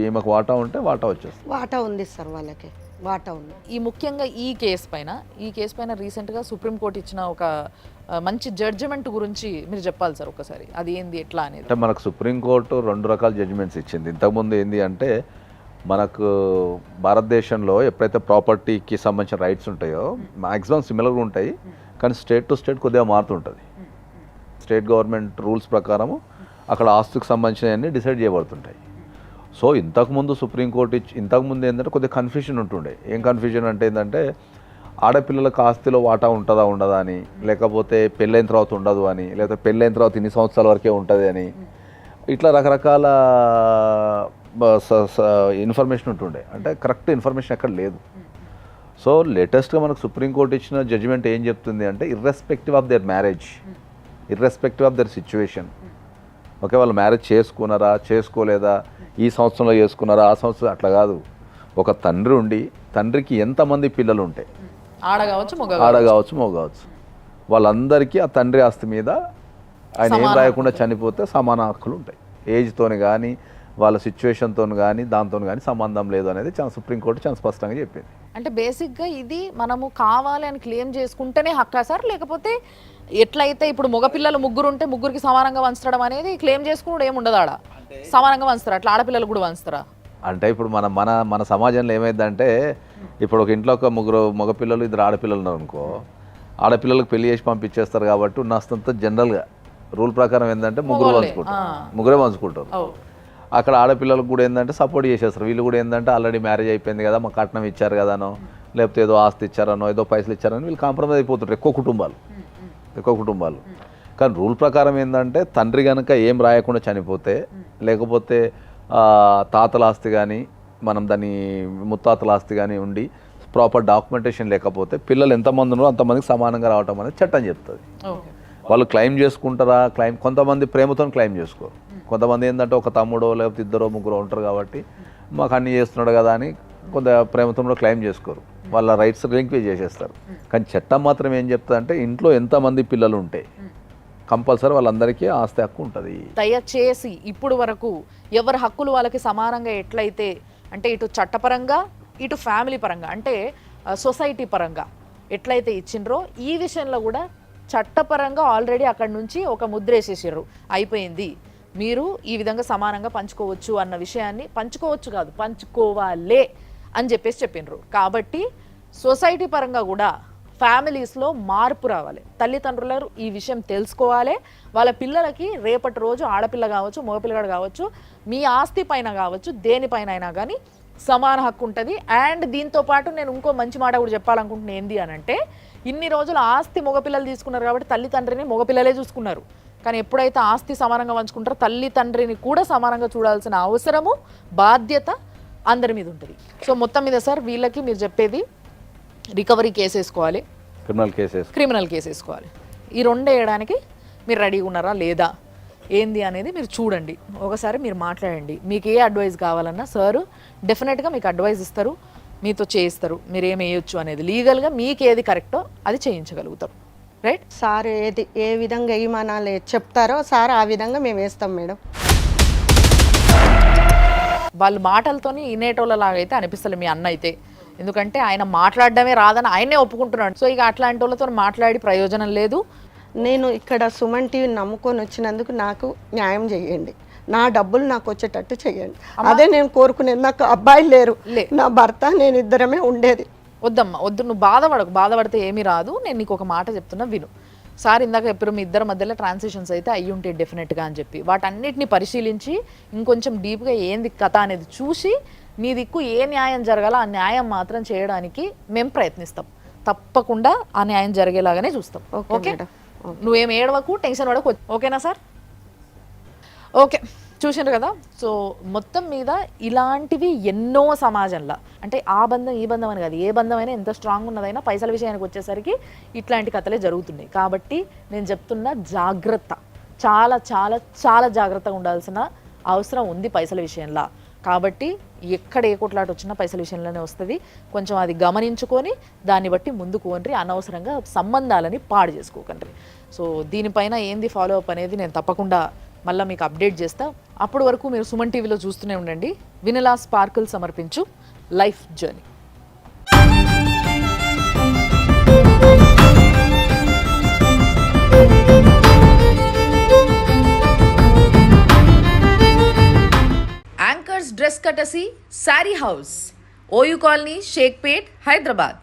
ఈమెకు వాటా ఉంటే వాటా వచ్చేస్తుంది. వాటా ఉంది సార్, వాళ్ళకి వాటా ఉంది. ఈ ముఖ్యంగా ఈ కేసు పైన రీసెంట్గా సుప్రీంకోర్టు ఇచ్చిన ఒక మంచి జడ్జిమెంట్ గురించి మీరు చెప్పాలి సార్ ఒకసారి. అది ఏంది ఎట్లా అనేది? అంటే మనకు సుప్రీంకోర్టు 2 రకాల జడ్జిమెంట్స్ ఇచ్చింది. ఇంతకుముందు ఏంది అంటే మనకు భారతదేశంలో ఎప్పుడైతే ప్రాపర్టీకి సంబంధించిన రైట్స్ ఉంటాయో మ్యాక్సిమం సిమిలర్గా ఉంటాయి, కానీ స్టేట్ టు స్టేట్ కొద్దిగా మారుతుంటుంది. స్టేట్ గవర్నమెంట్ రూల్స్ ప్రకారము అక్కడ ఆస్తుకు సంబంధించినవన్నీ డిసైడ్ చేయబడుతుంటాయి. సో ఇంతకుముందు సుప్రీంకోర్టు ఇంతకుముందు ఏంటంటే కొద్దిగా కన్ఫ్యూజన్ ఉంటుండే. ఏం కన్ఫ్యూజన్ అంటే ఏంటంటే ఆడపిల్లలకు ఆస్తిలో వాటా ఉంటుందా ఉండదా అని, లేకపోతే పెళ్ళైన తర్వాత ఉండదు అని, లేకపోతే పెళ్ళైన తర్వాత ఇన్ని సంవత్సరాల వరకే ఉంటుంది అని, ఇట్లా రకరకాల ఇన్ఫర్మేషన్ ఉంటుండే. అంటే కరెక్ట్ ఇన్ఫర్మేషన్ ఎక్కడ లేదు. సో లేటెస్ట్గా మనకు సుప్రీంకోర్టు ఇచ్చిన జడ్జిమెంట్ ఏం చెప్తుంది అంటే irrespective of their marriage, irrespective of their situation, okay వాళ్ళు మ్యారేజ్ చేసుకున్నారా చేసుకోలేదా, ఈ సంవత్సరంలో చేసుకున్నారా ఆ సంవత్సరం, అట్లా కాదు. ఒక తండ్రి ఉండి తండ్రికి ఎంతమంది పిల్లలు ఉంటే ఆడ కావచ్చు మగ కావచ్చు వాళ్ళందరికీ ఆ తండ్రి ఆస్తి మీద ఆయన ఏం రాయకుండా చనిపోతే సమాన హక్కులు ఉంటాయి. ఏజ్తోని కానీ వాళ్ళ సిచ్యువేషన్తో కానీ దాంతో కానీ సంబంధం లేదు అనేది సుప్రీంకోర్టు చాలా స్పష్టంగా చెప్పింది. అంటే బేసిక్గా ఇది మనము కావాలి అని క్లెయిమ్ చేసుకుంటేనే హక్కా సార్? లేకపోతే ఎట్లయితే ఇప్పుడు మగపిల్లలు 3 ఉంటే 3కి సమానంగా వంచడం అనేది క్లెయిమ్ చేసుకుని ఏముండదు, ఆడ సమానంగా వంచుతారా? అట్లా ఆడపిల్లలు కూడా వంచుతారా? అంటే ఇప్పుడు మన సమాజంలో ఏమైందంటే ఇప్పుడు ఒక ఇంట్లో ఒక 3 మగపిల్లలు 2 ఆడపిల్లలు ఉన్నారు అనుకో, ఆడపిల్లలకు పెళ్లి చేసి పంపించేస్తారు. కాబట్టి ఉన్నంత జనరల్గా రూల్ ప్రకారం ఏంటంటే 3 పంచుకుంటారు. అక్కడ ఆడపిల్లలకు కూడా ఏంటంటే సపోర్ట్ చేసేస్తారు. వీళ్ళు కూడా ఏంటంటే ఆల్రెడీ మ్యారేజ్ అయిపోయింది కదా, మాకు కట్నం ఇచ్చారు కదానో, లేకపోతే ఏదో ఆస్తి ఇచ్చారనో, ఏదో పైసలు ఇచ్చారనో వీళ్ళు కాంప్రమైజ్ అయిపోతుంటారు ఎక్కువ కుటుంబాలు. కానీ రూల్ ప్రకారం ఏంటంటే తండ్రి కనుక ఏం రాయకుండా చనిపోతే, లేకపోతే తాతల ఆస్తి కానీ మనం దాన్ని ముత్తాతల ఆస్తి కానీ ఉండి ప్రాపర్ డాక్యుమెంటేషన్ లేకపోతే పిల్లలు ఎంతమంది ఉన్నారో అంతమందికి సమానంగా రావటం అనేది చట్టం చెప్తుంది. వాళ్ళు క్లెయిమ్ చేసుకుంటారా? కొంతమంది ప్రేమతో క్లెయిమ్ చేసుకోరు. కొంతమంది ఏంటంటే ఒక తమ్ముడో లేకపోతే 2 3 ఉంటారు కాబట్టి మాకు అన్నీ చేస్తున్నాడు కదా అని కొంత ప్రేమతో కూడా క్లెయిమ్ చేసుకోరు. వాళ్ళ రైట్స్ రిలింక్వేజ్ చేసేస్తారు. కానీ చట్టం మాత్రం ఏం చెప్తుంది అంటే ఇంట్లో ఎంతమంది పిల్లలు ఉంటే కంపల్సరీ వాళ్ళందరికీ ఆస్తి హక్కు ఉంటుంది. దయచేసి ఇప్పుడు వరకు ఎవరి హక్కులు వాళ్ళకి సమానంగా ఎట్లయితే అంటే ఇటు చట్టపరంగా ఇటు ఫ్యామిలీ పరంగా అంటే సొసైటీ పరంగా ఎట్లయితే ఇచ్చిండ్రో ఈ విషయంలో కూడా చట్టపరంగా ఆల్రెడీ అక్కడి నుంచి ఒక ముద్ర వేసేసారు, అయిపోయింది, మీరు ఈ విధంగా సమానంగా పంచుకోవచ్చు అన్న విషయాన్ని, పంచుకోవాలే అని చెప్పిండ్రు. కాబట్టి సొసైటీ పరంగా కూడా ఫ్యామిలీస్లో మార్పు రావాలి. తల్లిదండ్రులు ఈ విషయం తెలుసుకోవాలి. వాళ్ళ పిల్లలకి రేపటి రోజు ఆడపిల్ల కావచ్చు మగపిల్లగాడు కావచ్చు మీ ఆస్తి పైన కావచ్చు దేనిపైన అయినా కానీ సమాన హక్కు ఉంటుంది. అండ్ దీంతో పాటు నేను ఇంకో మంచి మాట కూడా చెప్పాలనుకుంటున్నాను. ఏంది అని అంటే ఇన్ని రోజులు ఆస్తి మగపిల్లలు తీసుకున్నారు కాబట్టి తల్లిదండ్రిని మగపిల్లలే చూసుకున్నారు. కానీ ఎప్పుడైతే ఆస్తి సమానంగా పంచుకుంటారో తల్లిదండ్రిని కూడా సమానంగా చూడాల్సిన అవసరము బాధ్యత అందరి మీద ఉంటుంది. సో మొత్తం మీద సార్ వీళ్ళకి మీరు చెప్పేది రికవరీ కేసు వేసుకోవాలి, క్రిమినల్ కేసు వేసుకోవాలి. ఈ 2 వేయడానికి మీరు రెడీగా ఉన్నారా లేదా ఏంది అనేది మీరు చూడండి. ఒకసారి మీరు మాట్లాడండి. మీకు ఏ అడ్వైస్ కావాలన్నా సార్ డెఫినెట్గా మీకు అడ్వైస్ ఇస్తారు, మీతో చేయిస్తారు. మీరు ఏం వేయొచ్చు అనేది లీగల్గా మీకు ఏది కరెక్టో అది చేయించగలుగుతారు. రైట్ సార్ ఏ విధంగా వేయమనాలి చెప్తారో సార్ ఆ విధంగా మేము వేస్తాం మేడం. వాళ్ళు మాటలతోని ఇనేటోళ్ళలాగా అయితే అనిపిస్తలే మీ అన్న అయితే, ఎందుకంటే ఆయన మాట్లాడడమే రాదని ఆయనే ఒప్పుకుంటున్నాడు. సో ఇక అట్లాంటి వాళ్ళతో మాట్లాడి ప్రయోజనం లేదు. నేను ఇక్కడ సుమన్ టీవీ నమ్ముకొని వచ్చినందుకు నాకు న్యాయం చేయండి. నా డబ్బులు నాకు వచ్చేటట్టు చేయండి. అదే నేను కోరుకునేది. నాకు అబ్బాయిలు లేరు, నా భర్త నేను ఇద్దరమే ఉండేది. వద్దమ్మా వద్దు, నువ్వు బాధపడితే ఏమీ రాదు. నేను నీకు ఒక మాట చెప్తున్నా విను. సార్ ఇందాక ఎప్పుడు మీ ఇద్దరి మధ్యలో ట్రాన్సిషన్స్ అయితే అయ్యి ఉంటాయి డెఫినెట్గా అని చెప్పి వాటన్నిటిని పరిశీలించి ఇంకొంచెం డీప్గా ఏంది కథ అనేది చూసి నీ దిక్కు ఏ న్యాయం జరగాలో ఆ న్యాయం మాత్రం చేయడానికి మేము ప్రయత్నిస్తాం. తప్పకుండా ఆ న్యాయం జరిగేలాగానే చూస్తాం. ఓకే, నువ్వేం ఏడవకు, టెన్షన్ పడకు. ఓకేనా సార్? ఓకే, చూసిండ్రు కదా. సో మొత్తం మీద ఇలాంటివి ఎన్నో సమాజంలో, అంటే ఆ బంధం ఈ బంధం అని కాదు, ఏ బంధమైనా ఎంత స్ట్రాంగ్ ఉన్నదైనా పైసల విషయానికి వచ్చేసరికి ఇట్లాంటి కథలే జరుగుతున్నాయి. కాబట్టి నేను చెప్తున్నా జాగ్రత్త, చాలా చాలా చాలా జాగ్రత్తగా ఉండాల్సిన అవసరం ఉంది పైసల విషయంలో. కాబట్టి ఎక్కడ ఏ కొట్లాట వచ్చినా పైసల విషయంలోనే వస్తుంది. కొంచెం అది గమనించుకొని దాన్ని బట్టి ముందుకు పోండి. అనవసరంగా సంబంధాలని పాడు చేసుకోకండి. సో దీనిపైన ఏంది ఫాలో అప్ అనేది నేను తప్పకుండా మళ్ళీ మీకు అప్డేట్ చేస్తా. అప్పటి వరకు మీరు సుమన్ టీవీలో చూస్తూనే ఉండండి. వెనిలా స్పార్కిల్ సమర్పించు life journey. Anchors dress courtesy sari house, OU colony, Shaikpet, Hyderabad.